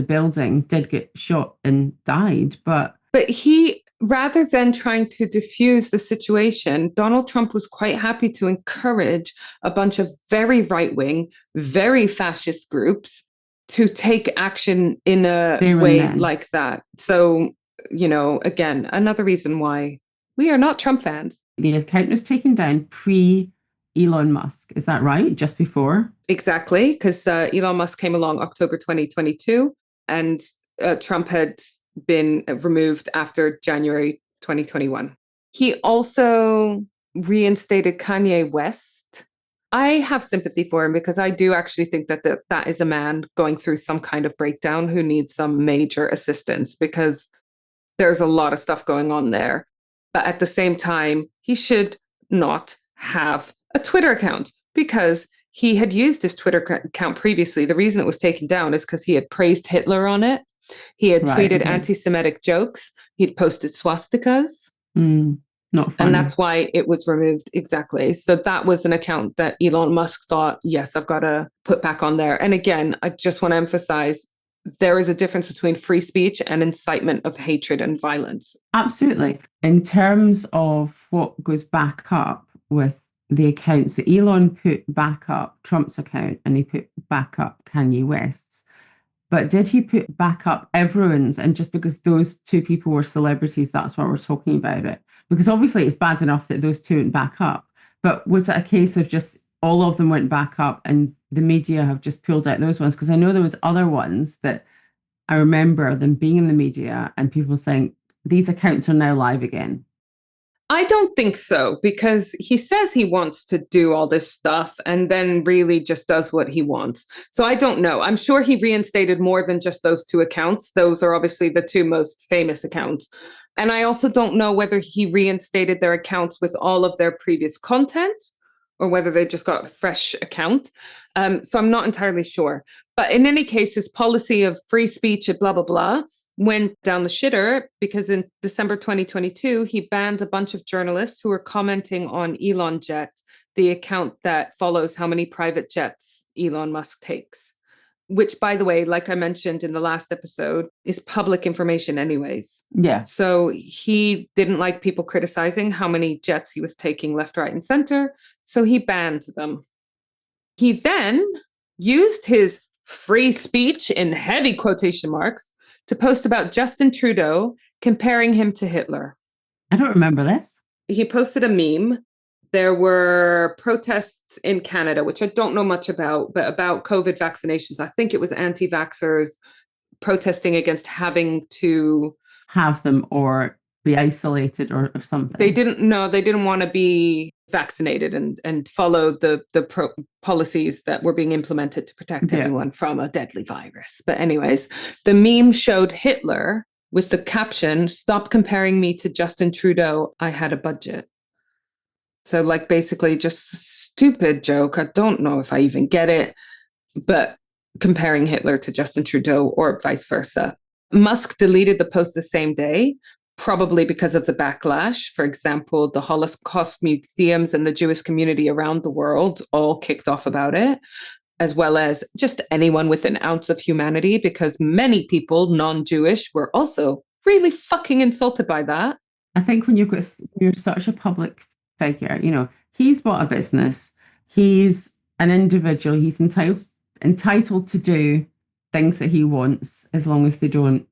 building did get shot and died. But he, rather than trying to diffuse the situation, Donald Trump was quite happy to encourage a bunch of very right-wing, very fascist groups to take action in a way like that. So, again, another reason why we are not Trump fans. The account was taken down pre-Elon Musk. Is that right? Just before? Exactly, because Elon Musk came along October 2022, and Trump had been removed after January 2021. He also reinstated Kanye West. I have sympathy for him because I do actually think that is a man going through some kind of breakdown who needs some major assistance, because there's a lot of stuff going on there. But at the same time, he should not have a Twitter account, because he had used his Twitter account previously. The reason it was taken down is because he had praised Hitler on it. He had tweeted anti-Semitic jokes. He'd posted swastikas. Not funny. And that's why it was removed. Exactly. So that was an account that Elon Musk thought, yes, I've got to put back on there. And again, I just want to emphasize, there is a difference between free speech and incitement of hatred and violence. Absolutely. In terms of what goes back up with the account, so Elon put back up Trump's account and he put back up Kanye West's. But did he put back up everyone's? And just because those two people were celebrities, that's why we're talking about it. Because obviously it's bad enough that those two went back up. But was it a case of just all of them went back up and the media have just pulled out those ones? Because I know there was other ones that I remember them being in the media and people saying, these accounts are now live again. I don't think so, because he says he wants to do all this stuff and then really just does what he wants. So I don't know. I'm sure he reinstated more than just those two accounts. Those are obviously the two most famous accounts. And I also don't know whether he reinstated their accounts with all of their previous content or whether they just got a fresh account. So I'm not entirely sure. But in any case, his policy of free speech and blah, blah, blah went down the shitter, because in December 2022, he banned a bunch of journalists who were commenting on Elon Jet, the account that follows how many private jets Elon Musk takes, which, by the way, like I mentioned in the last episode, is public information anyways. Yeah. So he didn't like people criticizing how many jets he was taking left, right, and center. So he banned them. He then used his free speech, in heavy quotation marks, to post about Justin Trudeau, comparing him to Hitler. I don't remember this. He posted a meme. There were protests in Canada, which I don't know much about, but about COVID vaccinations. I think it was anti-vaxxers protesting against having to have them or be isolated or something. They didn't want to be vaccinated and follow the policies that were being implemented to protect everyone from a deadly virus. But anyways, the meme showed Hitler with the caption, "Stop comparing me to Justin Trudeau. I had a budget." So like basically just a stupid joke. I don't know if I even get it, but comparing Hitler to Justin Trudeau or vice versa. Musk deleted the post the same day, probably because of the backlash. For example, the Holocaust museums and the Jewish community around the world all kicked off about it, as well as just anyone with an ounce of humanity, because many people, non-Jewish, were also really fucking insulted by that. I think when you're such a public figure, he's bought a business, he's an individual, he's entitled to do things that he wants as long as they don't,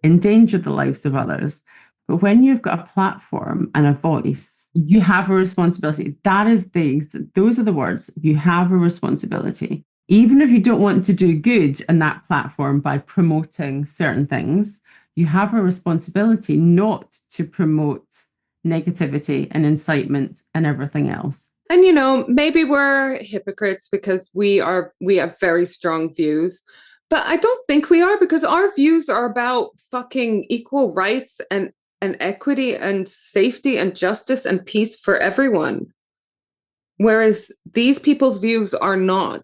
endanger the lives of others. But when you've got a platform and a voice, you have a responsibility. Those are the words. You have a responsibility. Even if you don't want to do good in that platform by promoting certain things, you have a responsibility not to promote negativity and incitement and everything else. And, maybe we're hypocrites because we have very strong views. But I don't think we are, because our views are about fucking equal rights and equity and safety and justice and peace for everyone. Whereas these people's views are not.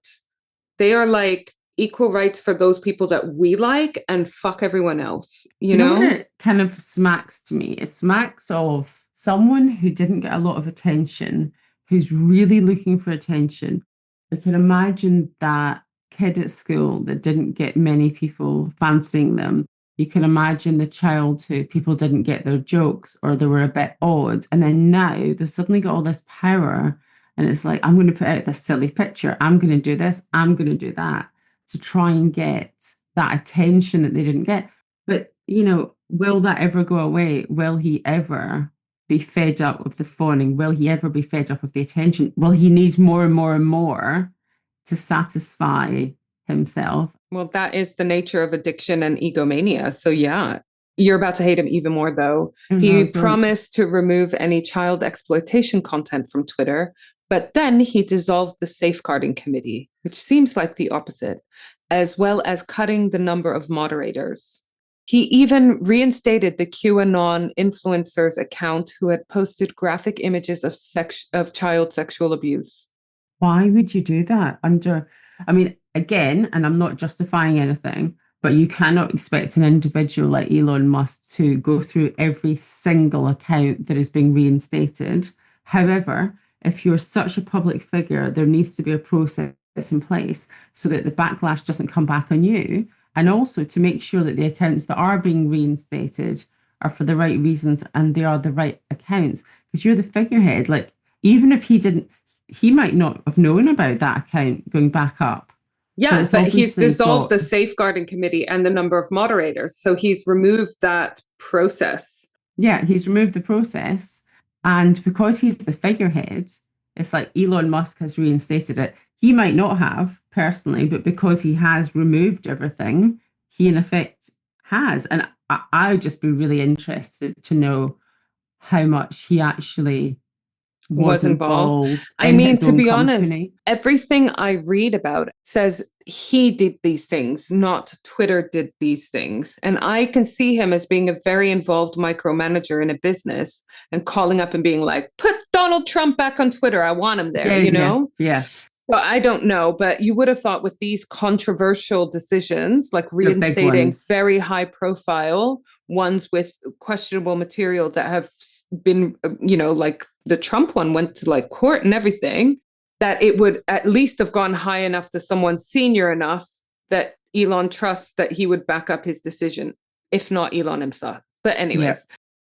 They are like equal rights for those people that we like and fuck everyone else. You know what it kind of smacks to me? It smacks of someone who didn't get a lot of attention, who's really looking for attention. I can imagine that kid at school that didn't get many people fancying them. You can imagine the child who people didn't get their jokes or they were a bit odd. And then now they've suddenly got all this power. And it's like, I'm going to put out this silly picture. I'm going to do this. I'm going to do that to try and get that attention that they didn't get. But, you know, will that ever go away? Will he ever be fed up with the phoning? Will he ever be fed up with the attention? Will he need more and more and more to satisfy himself? Well, that is the nature of addiction and egomania. So yeah, you're about to hate him even more, though. He promised to remove any child exploitation content from Twitter, but then he dissolved the safeguarding committee, which seems like the opposite, as well as cutting the number of moderators. He even reinstated the QAnon influencer's account who had posted graphic images of child sexual abuse. Why would you do that? I mean, again, and I'm not justifying anything, but you cannot expect an individual like Elon Musk to go through every single account that is being reinstated. However, if you're such a public figure, there needs to be a process in place so that the backlash doesn't come back on you. And also to make sure that the accounts that are being reinstated are for the right reasons and they are the right accounts. Because you're the figurehead. Like, even if he might not have known about that account going back up. Yeah, but he's dissolved the safeguarding committee and the number of moderators. So he's removed that process. Yeah, he's removed the process. And because he's the figurehead, it's like Elon Musk has reinstated it. He might not have personally, but because he has removed everything, he in effect has. And I would just be really interested to know how much he actually was involved. I mean, to be honest, everything I read about says he did these things, not Twitter did these things. And I can see him as being a very involved micromanager in a business and calling up and being like, put Donald Trump back on Twitter. I want him there, you know? Yeah. Well, I don't know, but you would have thought with these controversial decisions, like reinstating very high profile ones with questionable material that have been, you know, like the Trump one went to like court and everything, that it would at least have gone high enough to someone senior enough that Elon trusts that he would back up his decision, if not Elon himself. But anyways. Yeah.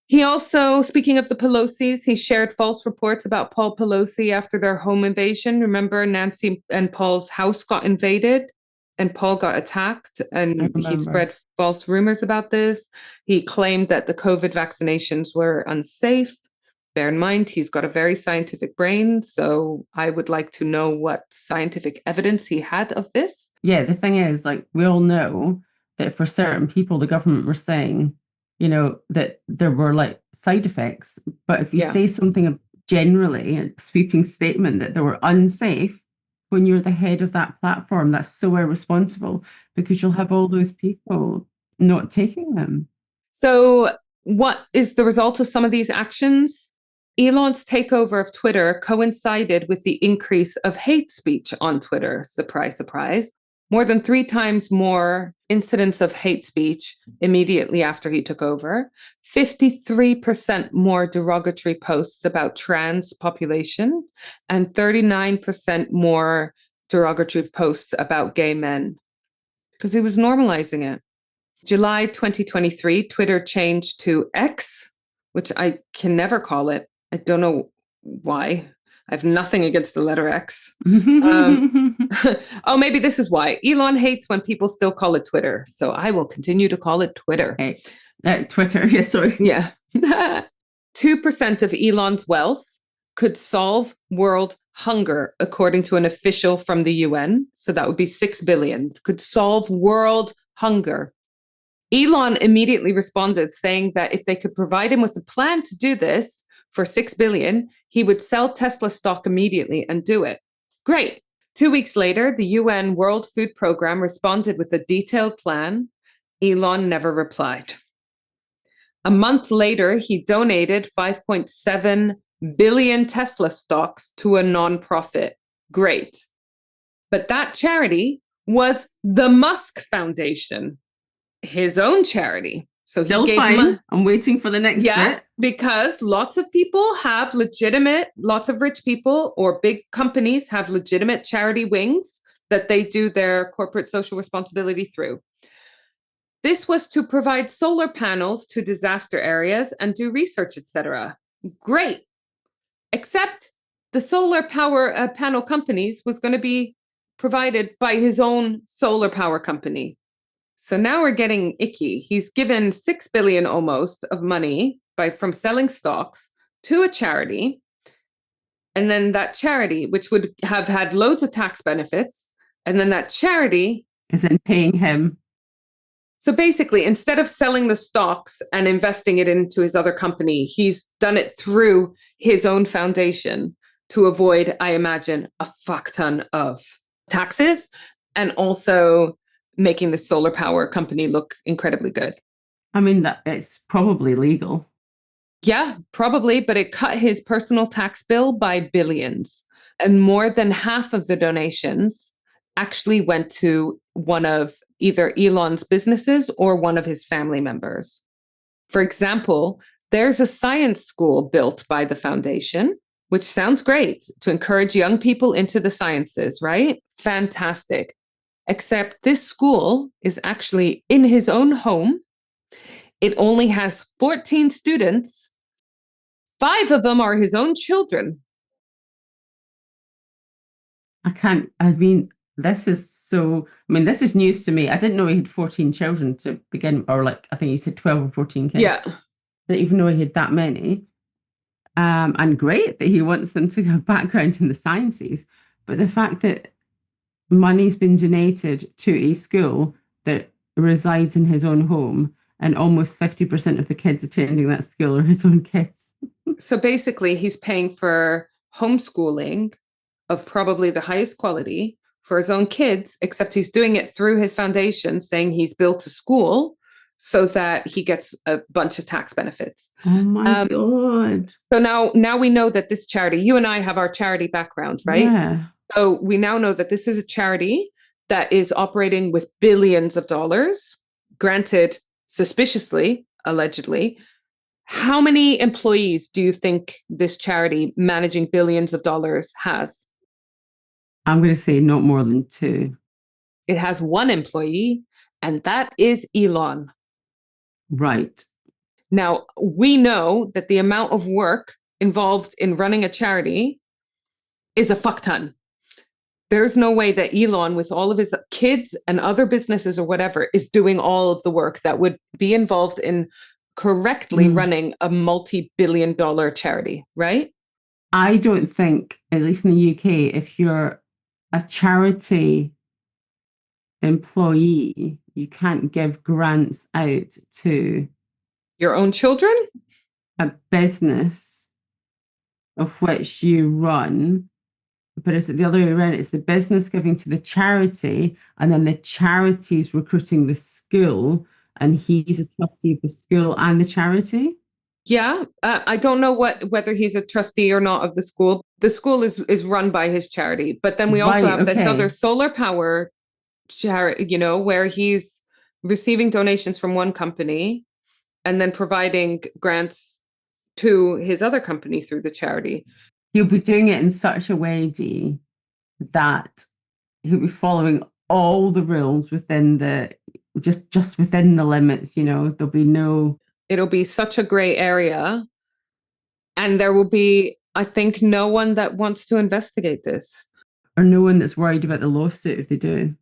He also, speaking of the Pelosi's, he shared false reports about Paul Pelosi after their home invasion. Remember, Nancy and Paul's house got invaded and Paul got attacked, and he spread false rumors about this. He claimed that the COVID vaccinations were unsafe. Bear in mind, he's got a very scientific brain, so I would like to know what scientific evidence he had of this. Yeah, the thing is, like, we all know that for certain people, the government were saying, you know, that there were like side effects. But if you say something generally, a sweeping statement that they were unsafe, when you're the head of that platform, that's so irresponsible because you'll have all those people not taking them. So what is the result of some of these actions? Elon's takeover of Twitter coincided with the increase of hate speech on Twitter. Surprise, surprise. More than 3 times more incidents of hate speech immediately after he took over, 53% more derogatory posts about trans population, and 39% more derogatory posts about gay men, because he was normalizing it. July 2023, Twitter changed to X, which I can never call it. I don't know why. I have nothing against the letter X. Oh, maybe this is why. Elon hates when people still call it Twitter. So I will continue to call it Twitter. Twitter, yes, sorry. Yeah. 2% of Elon's wealth could solve world hunger, according to an official from the UN. So that would be 6 billion. Could solve world hunger. Elon immediately responded saying that if they could provide him with a plan to do this for 6 billion, he would sell Tesla stock immediately and do it. Great. 2 weeks later, the UN World Food Programme responded with a detailed plan. Elon never replied. A month later, he donated 5.7 billion Tesla stocks to a nonprofit. Great. But that charity was the Musk Foundation, his own charity. So Still he gave fine. I'm waiting for the next bit. Because lots of people have lots of rich people or big companies have legitimate charity wings that they do their corporate social responsibility through. This was to provide solar panels to disaster areas and do research, etc. Great. Except the solar power panel companies was going to be provided by his own solar power company. So now we're getting icky. He's given 6 billion almost of money from selling stocks to a charity. And then that charity, which would have had loads of tax benefits, and then that charity is then paying him. So basically, instead of selling the stocks and investing it into his other company, he's done it through his own foundation to avoid, I imagine, a fuck ton of taxes and also making the solar power company look incredibly good. I mean, that it's probably legal. Yeah, probably, but it cut his personal tax bill by billions. And more than half of the donations actually went to one of either Elon's businesses or one of his family members. For example, there's a science school built by the foundation, which sounds great to encourage young people into the sciences, right? Fantastic. Except this school is actually in his own home. It only has 14 students. 5 of them are his own children. This is news to me. I didn't know he had 14 children to begin, or I think you said 12 or 14 kids. Yeah. Didn't even know he had that many. And great that he wants them to have a background in the sciences. But the fact that money's been donated to a school that resides in his own home, and almost 50% of the kids attending that school are his own kids. So basically, he's paying for homeschooling of probably the highest quality for his own kids, except he's doing it through his foundation, saying he's built a school so that he gets a bunch of tax benefits. Oh my God. So now we know that this charity, you and I have our charity background, right? Yeah. So we now know that this is a charity that is operating with billions of dollars, granted suspiciously, allegedly. How many employees do you think this charity managing billions of dollars has? I'm going to say not more than 2. It has 1 employee, and that is Elon. Right. Now, we know that the amount of work involved in running a charity is a fuck ton. There's no way that Elon, with all of his kids and other businesses or whatever, is doing all of the work that would be involved in correctly running a multi-billion-dollar charity, right? I don't think, at least in the UK, if you're a charity employee, you can't give grants out to your own children? A business of which you run. But is it the other way around? It's the business giving to the charity, and then the charity's recruiting the school, and he's a trustee of the school and the charity? Yeah, I don't know whether he's a trustee or not of the school. The school is run by his charity, but then we also have this other solar power charity, where he's receiving donations from one company and then providing grants to his other company through the charity. He'll be doing it in such a way, Dee, that he'll be following all the rules within just within the limits, there'll be no... It'll be such a gray area. And there will be, I think, no one that wants to investigate this. Or no one that's worried about the lawsuit if they do.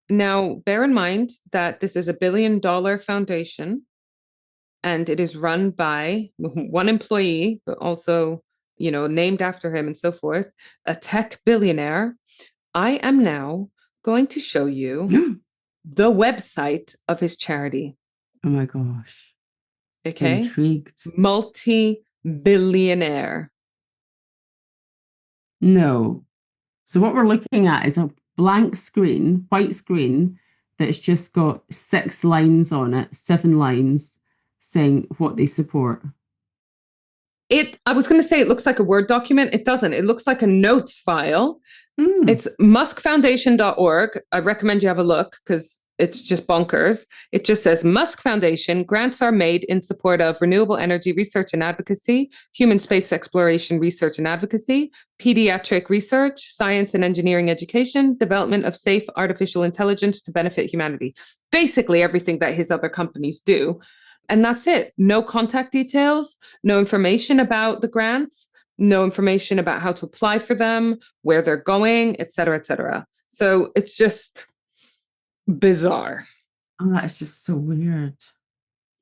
Now, bear in mind that this is a $1 billion foundation, and it is run by 1 employee, but also, named after him and so forth, a tech billionaire. I am now going to show you the website of his charity. Oh my gosh. Okay. Intrigued. Multi-billionaire. No. So what we're looking at is a blank screen, white screen, that's just got 6 lines on it, 7 lines saying what they support. I was going to say it looks like a Word document. It doesn't. It looks like a notes file. It's muskfoundation.org. I recommend you have a look because it's just bonkers. It just says Musk Foundation grants are made in support of renewable energy research and advocacy, human space exploration research and advocacy, pediatric research, science and engineering education, development of safe artificial intelligence to benefit humanity. Basically everything that his other companies do. And that's it. No contact details, no information about the grants, no information about how to apply for them, where they're going, et cetera, et cetera. So it's just bizarre. Oh, that's just so weird.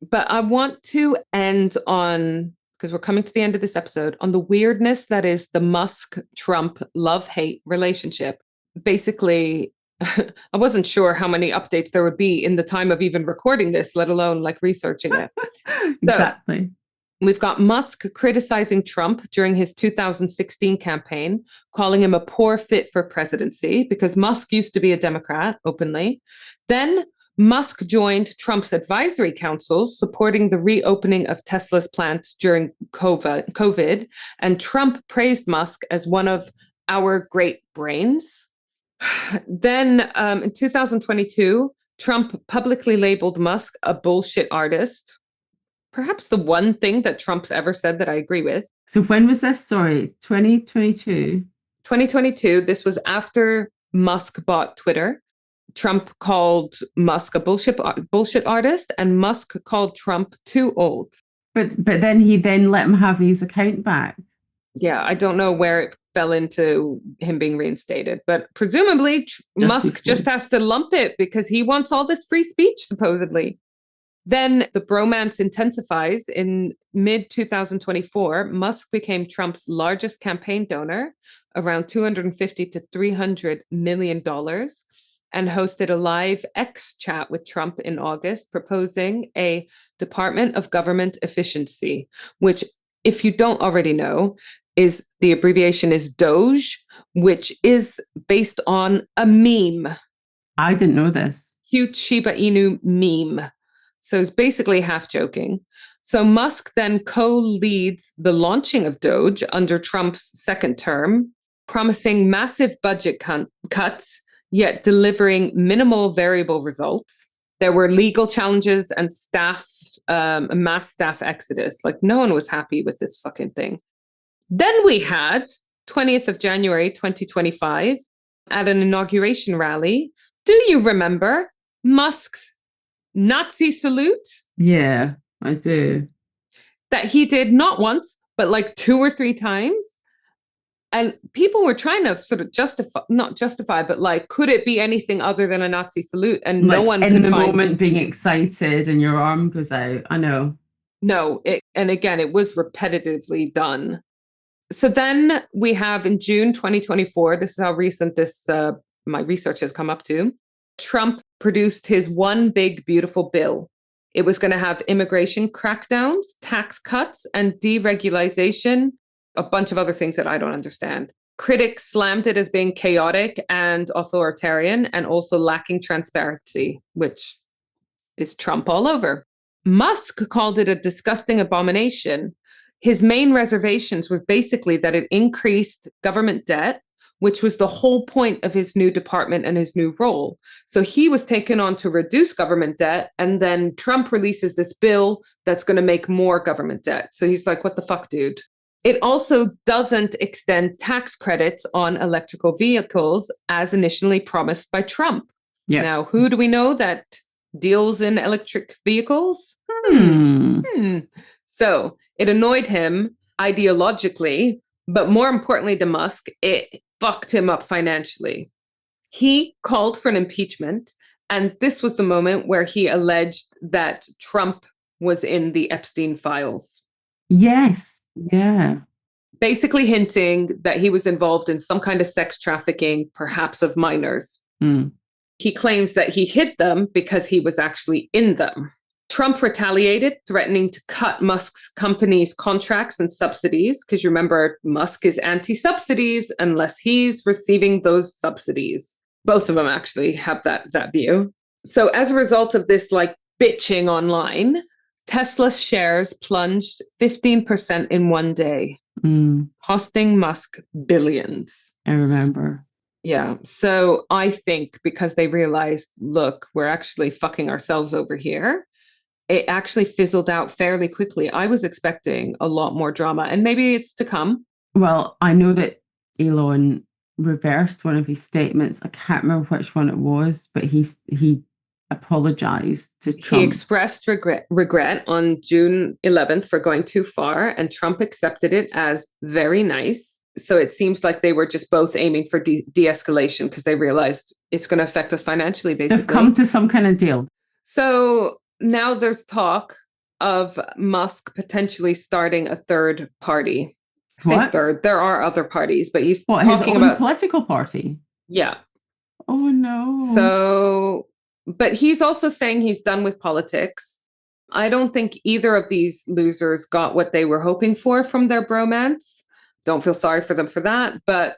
But I want to end on, because we're coming to the end of this episode, on the weirdness that is the Musk-Trump love-hate relationship. Basically, I wasn't sure how many updates there would be in the time of even recording this, let alone like researching it. Exactly. So, we've got Musk criticizing Trump during his 2016 campaign, calling him a poor fit for presidency because Musk used to be a Democrat openly. Then Musk joined Trump's advisory council, supporting the reopening of Tesla's plants during COVID. And Trump praised Musk as one of our great brains. Then in 2022, Trump publicly labeled Musk a bullshit artist. Perhaps the one thing that Trump's ever said that I agree with. So when was this? Sorry, 2022? 2022, this was after Musk bought Twitter. Trump called Musk a bullshit artist, and Musk called Trump too old. But then he then let him have his account back. Yeah, I don't know where it fell into him being reinstated, but presumably Musk just has to lump it because he wants all this free speech, supposedly. Then the bromance intensifies. In mid-2024, Musk became Trump's largest campaign donor, around $250 to $300 million, and hosted a live X chat with Trump in August, proposing a Department of Government Efficiency, which, if you don't already know, is the abbreviation is Doge, which is based on a meme. I didn't know this. Cute Shiba Inu meme. So it's basically half joking. So Musk then co-leads the launching of Doge under Trump's second term, promising massive budget cuts, yet delivering minimal variable results. There were legal challenges and mass staff exodus. Like no one was happy with this fucking thing. Then we had 20th of January, 2025, at an inauguration rally. Do you remember Musk's Nazi salute? Yeah, I do. That he did not once, but like 2 or 3 times. And people were trying to sort of not justify, but like, could it be anything other than a Nazi salute? And like no one in could the find moment being excited and your arm goes out. I know. No, and again, it was repetitively done. So then we have in June 2024, this is how recent this my research has come up to, Trump produced his one big, beautiful bill. It was going to have immigration crackdowns, tax cuts, and deregulation, a bunch of other things that I don't understand. Critics slammed it as being chaotic and authoritarian and also lacking transparency, which is Trump all over. Musk called it a disgusting abomination. His main reservations were basically that it increased government debt, which was the whole point of his new department and his new role. So he was taken on to reduce government debt, and then Trump releases this bill that's going to make more government debt. So he's like, what the fuck, dude? It also doesn't extend tax credits on electrical vehicles as initially promised by Trump. Yeah. Now, who do we know that deals in electric vehicles? So it annoyed him ideologically, but more importantly to Musk, it fucked him up financially. He called for an impeachment, and this was the moment where he alleged that Trump was in the Epstein files. Yes. Yeah. Basically hinting that he was involved in some kind of sex trafficking, perhaps of minors. He claims that he hid them because he was actually in them. Trump retaliated, threatening to cut Musk's company's contracts and subsidies, because you remember Musk is anti-subsidies unless he's receiving those subsidies. Both of them actually have that view. So as a result of this like bitching online, Tesla shares plunged 15% in one day, costing Musk billions. I remember. Yeah. So I think because they realized, look, we're actually fucking ourselves over here, it actually fizzled out fairly quickly. I was expecting a lot more drama, and maybe it's to come. Well, I know that Elon reversed one of his statements. I can't remember which one it was, but he apologized to Trump. He expressed regret on June 11th for going too far, and Trump accepted it as very nice. So it seems like they were just both aiming for de-escalation because they realized it's going to affect us financially, basically. They've come to some kind of deal. So now there's talk of Musk potentially starting a third party. Say third. There are other parties, but he's talking his own about political party. Yeah. Oh no. So, but he's also saying he's done with politics. I don't think either of these losers got what they were hoping for from their bromance. Don't feel sorry for them for that, but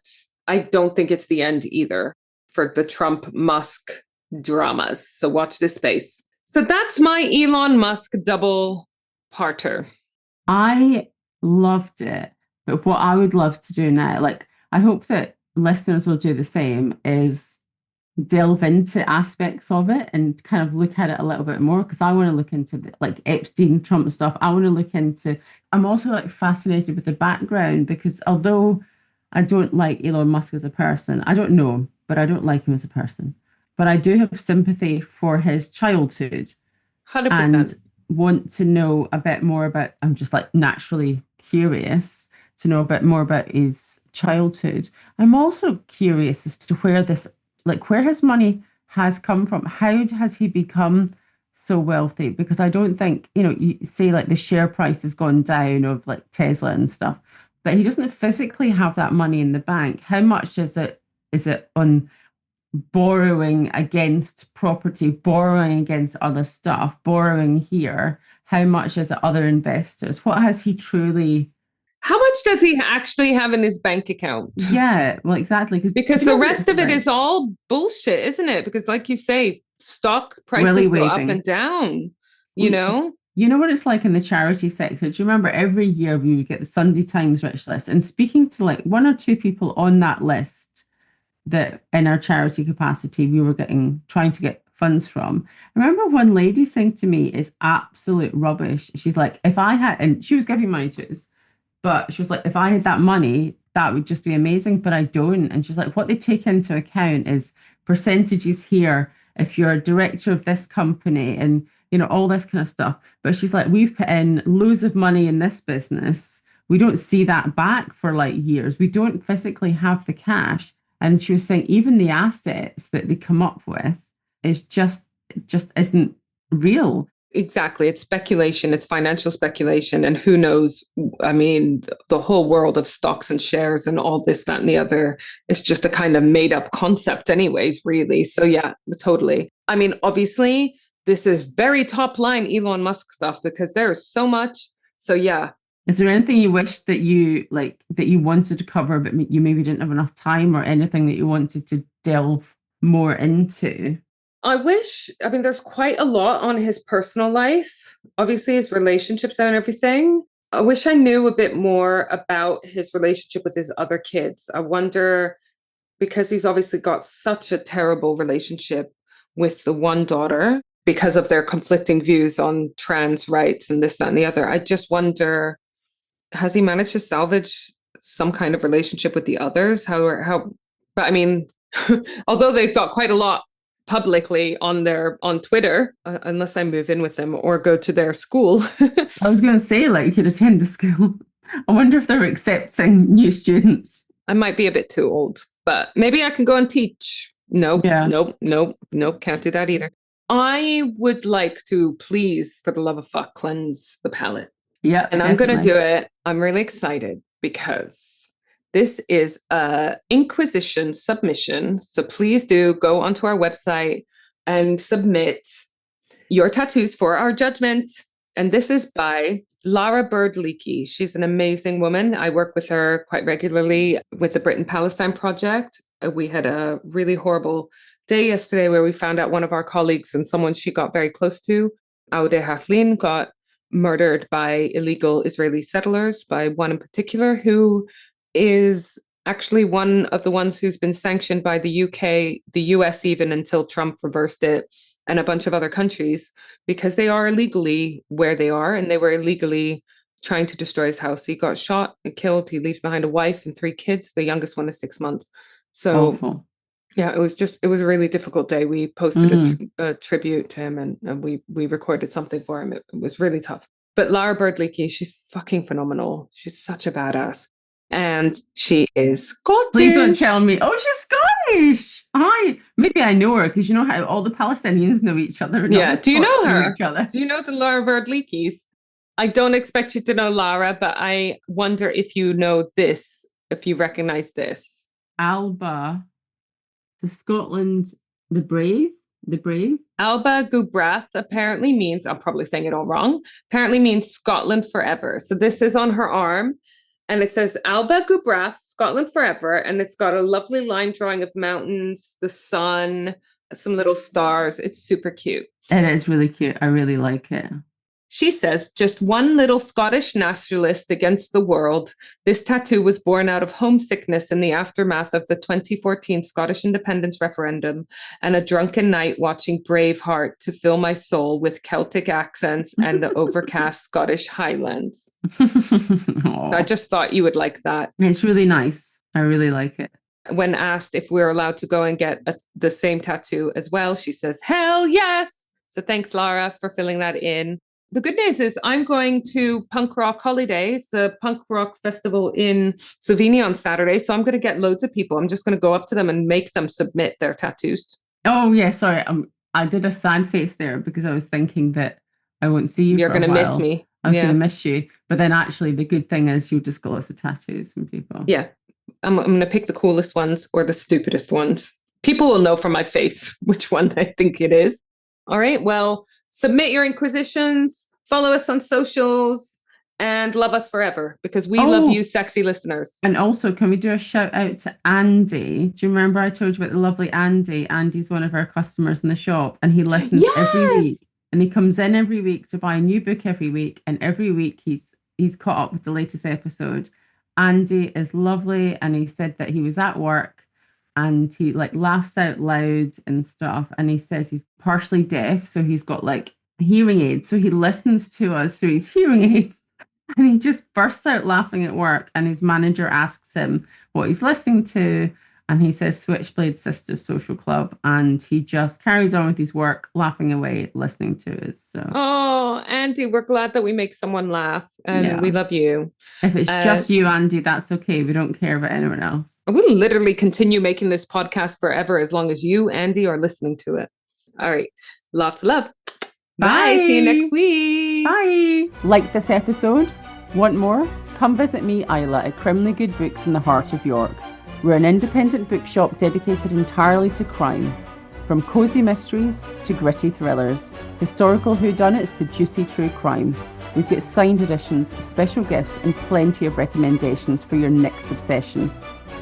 I don't think it's the end either for the Trump-Musk dramas. So watch this space. So that's my Elon Musk double parter. I loved it. But what I would love to do now, like I hope that listeners will do the same, is delve into aspects of it and kind of look at it a little bit more, because I want to look into like Epstein, Trump stuff. I want to look into, I'm also like fascinated with the background, because although I don't like Elon Musk as a person, I don't know him, but I don't like him as a person. But I do have sympathy for his childhood. 100%. And want to know a bit more about, I'm just like naturally curious to know a bit more about his childhood. I'm also curious as to where his money has come from. How has he become so wealthy? Because I don't think, you say like the share price has gone down of like Tesla and stuff, but he doesn't physically have that money in the bank. How much is it on borrowing against property, borrowing against other stuff, borrowing here? How much is it other investors? What has he truly... How much does he actually have in his bank account? Yeah, well, exactly. Because the rest of it is all bullshit, isn't it? Because like you say, stock prices go up and down, you know? You know what it's like in the charity sector? Do you remember every year we would get the Sunday Times rich list, and speaking to like one or two people on that list that in our charity capacity we were trying to get funds from. I remember one lady saying to me, "It's absolute rubbish." She's like, if I had, and she was giving money to us, but she was like, if I had that money, that would just be amazing, but I don't. And she's like, what they take into account is percentages here, if you're a director of this company and, all this kind of stuff. But she's like, we've put in loads of money in this business. We don't see that back for like years. We don't physically have the cash. And she was saying, even the assets that they come up with is just isn't real. Exactly. It's speculation. It's financial speculation. And who knows? I mean, the whole world of stocks and shares and all this, that, and the other is just a kind of made up concept anyways, really. So yeah, totally. I mean, obviously, this is very top line Elon Musk stuff because there is so much. So yeah. Is there anything you wish that you wanted to cover, but you maybe didn't have enough time, or anything that you wanted to delve more into? There's quite a lot on his personal life, obviously his relationships and everything. I wish I knew a bit more about his relationship with his other kids. I wonder, because he's obviously got such a terrible relationship with the one daughter because of their conflicting views on trans rights and this, that, and the other. I just wonder, has he managed to salvage some kind of relationship with the others? But I mean, although they've got quite a lot publicly on Twitter, unless I move in with them or go to their school. I was going to say, like, you could attend the school. I wonder if they're accepting new students. I might be a bit too old, but maybe I can go and teach. Nope, can't do that either. I would like to, please, for the love of fuck, cleanse the palate. Yeah, and I'm going to do it. I'm really excited because this is a Inquisition submission. So please do go onto our website and submit Your tattoos for our judgment. And this is by Lara Bird-Leakey. She's an amazing woman. I work with her quite regularly with the Britain Palestine Project. We had a really horrible day yesterday where we found out one of our colleagues and someone she got very close to, Aude Haslin, got murdered by illegal Israeli settlers, by one in particular who is actually one of the ones who's been sanctioned by the UK, the US even, until Trump reversed it, and a bunch of other countries, because they are illegally where they are, and they were illegally trying to destroy his house. He got shot and killed. He leaves behind a wife and 3 kids. The youngest one is 6 months. So Awful. yeah, it was a really difficult day. We posted a tribute to him, and we recorded something for him. It was really tough. But Lara Bird-Leakey, she's fucking phenomenal. She's such a badass. And she is Scottish. Please don't tell me. Oh, she's Scottish. Maybe I know her, because you know how all the Palestinians know each other. And Yeah. Do you know her? Each other. Do you know the Lara Bird-Leakeys? I don't expect you to know Lara, but I wonder if you know this, if you recognize this. Alba, to Scotland, the brave. Alba Gubrath apparently means, I'm probably saying it all wrong, apparently means Scotland forever. So this is on her arm, and it says Alba Gubrath, Scotland forever, and it's got a lovely line drawing of mountains, the sun, some little stars. It's super cute. It is really cute. I really like it. She says, just one little Scottish nationalist against the world. This tattoo was born out of homesickness in the aftermath of the 2014 Scottish independence referendum and a drunken night watching Braveheart to fill my soul with Celtic accents and the overcast Scottish Highlands. I just thought you would like that. It's really nice. I really like it. When asked if we're allowed to go and get the same tattoo as well, she says, hell yes. So thanks, Lara, for filling that in. The good news is I'm going to Punk Rock Holidays, the punk rock festival in Slovenia on Saturday. So I'm going to get loads of people. I'm just going to go up to them and make them submit their tattoos. Oh, yeah. Sorry. I did a sad face there because I was thinking that I won't see you. You're going to miss me. I was going to miss you. But then actually the good thing is you'll just get lots of tattoos from people. Yeah. I'm going to pick the coolest ones or the stupidest ones. People will know from my face which one I think it is. All right. Well, submit your inquisitions, follow us on socials, and love us forever, because we love you, sexy listeners. And also, can we do a shout out to Andy? Do you remember I told you about the lovely Andy? Andy's one of our customers in the shop, and he listens every week. And he comes in every week to buy a new book every week. And every week he's caught up with the latest episode. Andy is lovely, and he said that he was at work and he laughs out loud and stuff. And he says he's partially deaf, so he's got hearing aids. So he listens to us through his hearing aids, and he just bursts out laughing at work. And his manager asks him what he's listening to, and he says Switchblade Sisters Social Club, and he just carries on with his work, laughing away, listening to us. So, oh, Andy, we're glad that we make someone laugh, and we love you. If it's just you, Andy, that's okay. We don't care about anyone else. We'll literally continue making this podcast forever as long as you, Andy, are listening to it. All right. Lots of love. Bye. See you next week. Bye. Like this episode? Want more? Come visit me, Isla, at Criminally Good Books in the heart of York. We're an independent bookshop dedicated entirely to crime. From cosy mysteries to gritty thrillers, historical whodunits to juicy true crime. We've got signed editions, special gifts, and plenty of recommendations for your next obsession.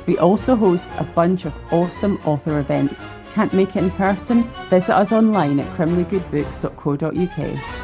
We also host a bunch of awesome author events. Can't make it in person? Visit us online at criminallygoodbooks.co.uk.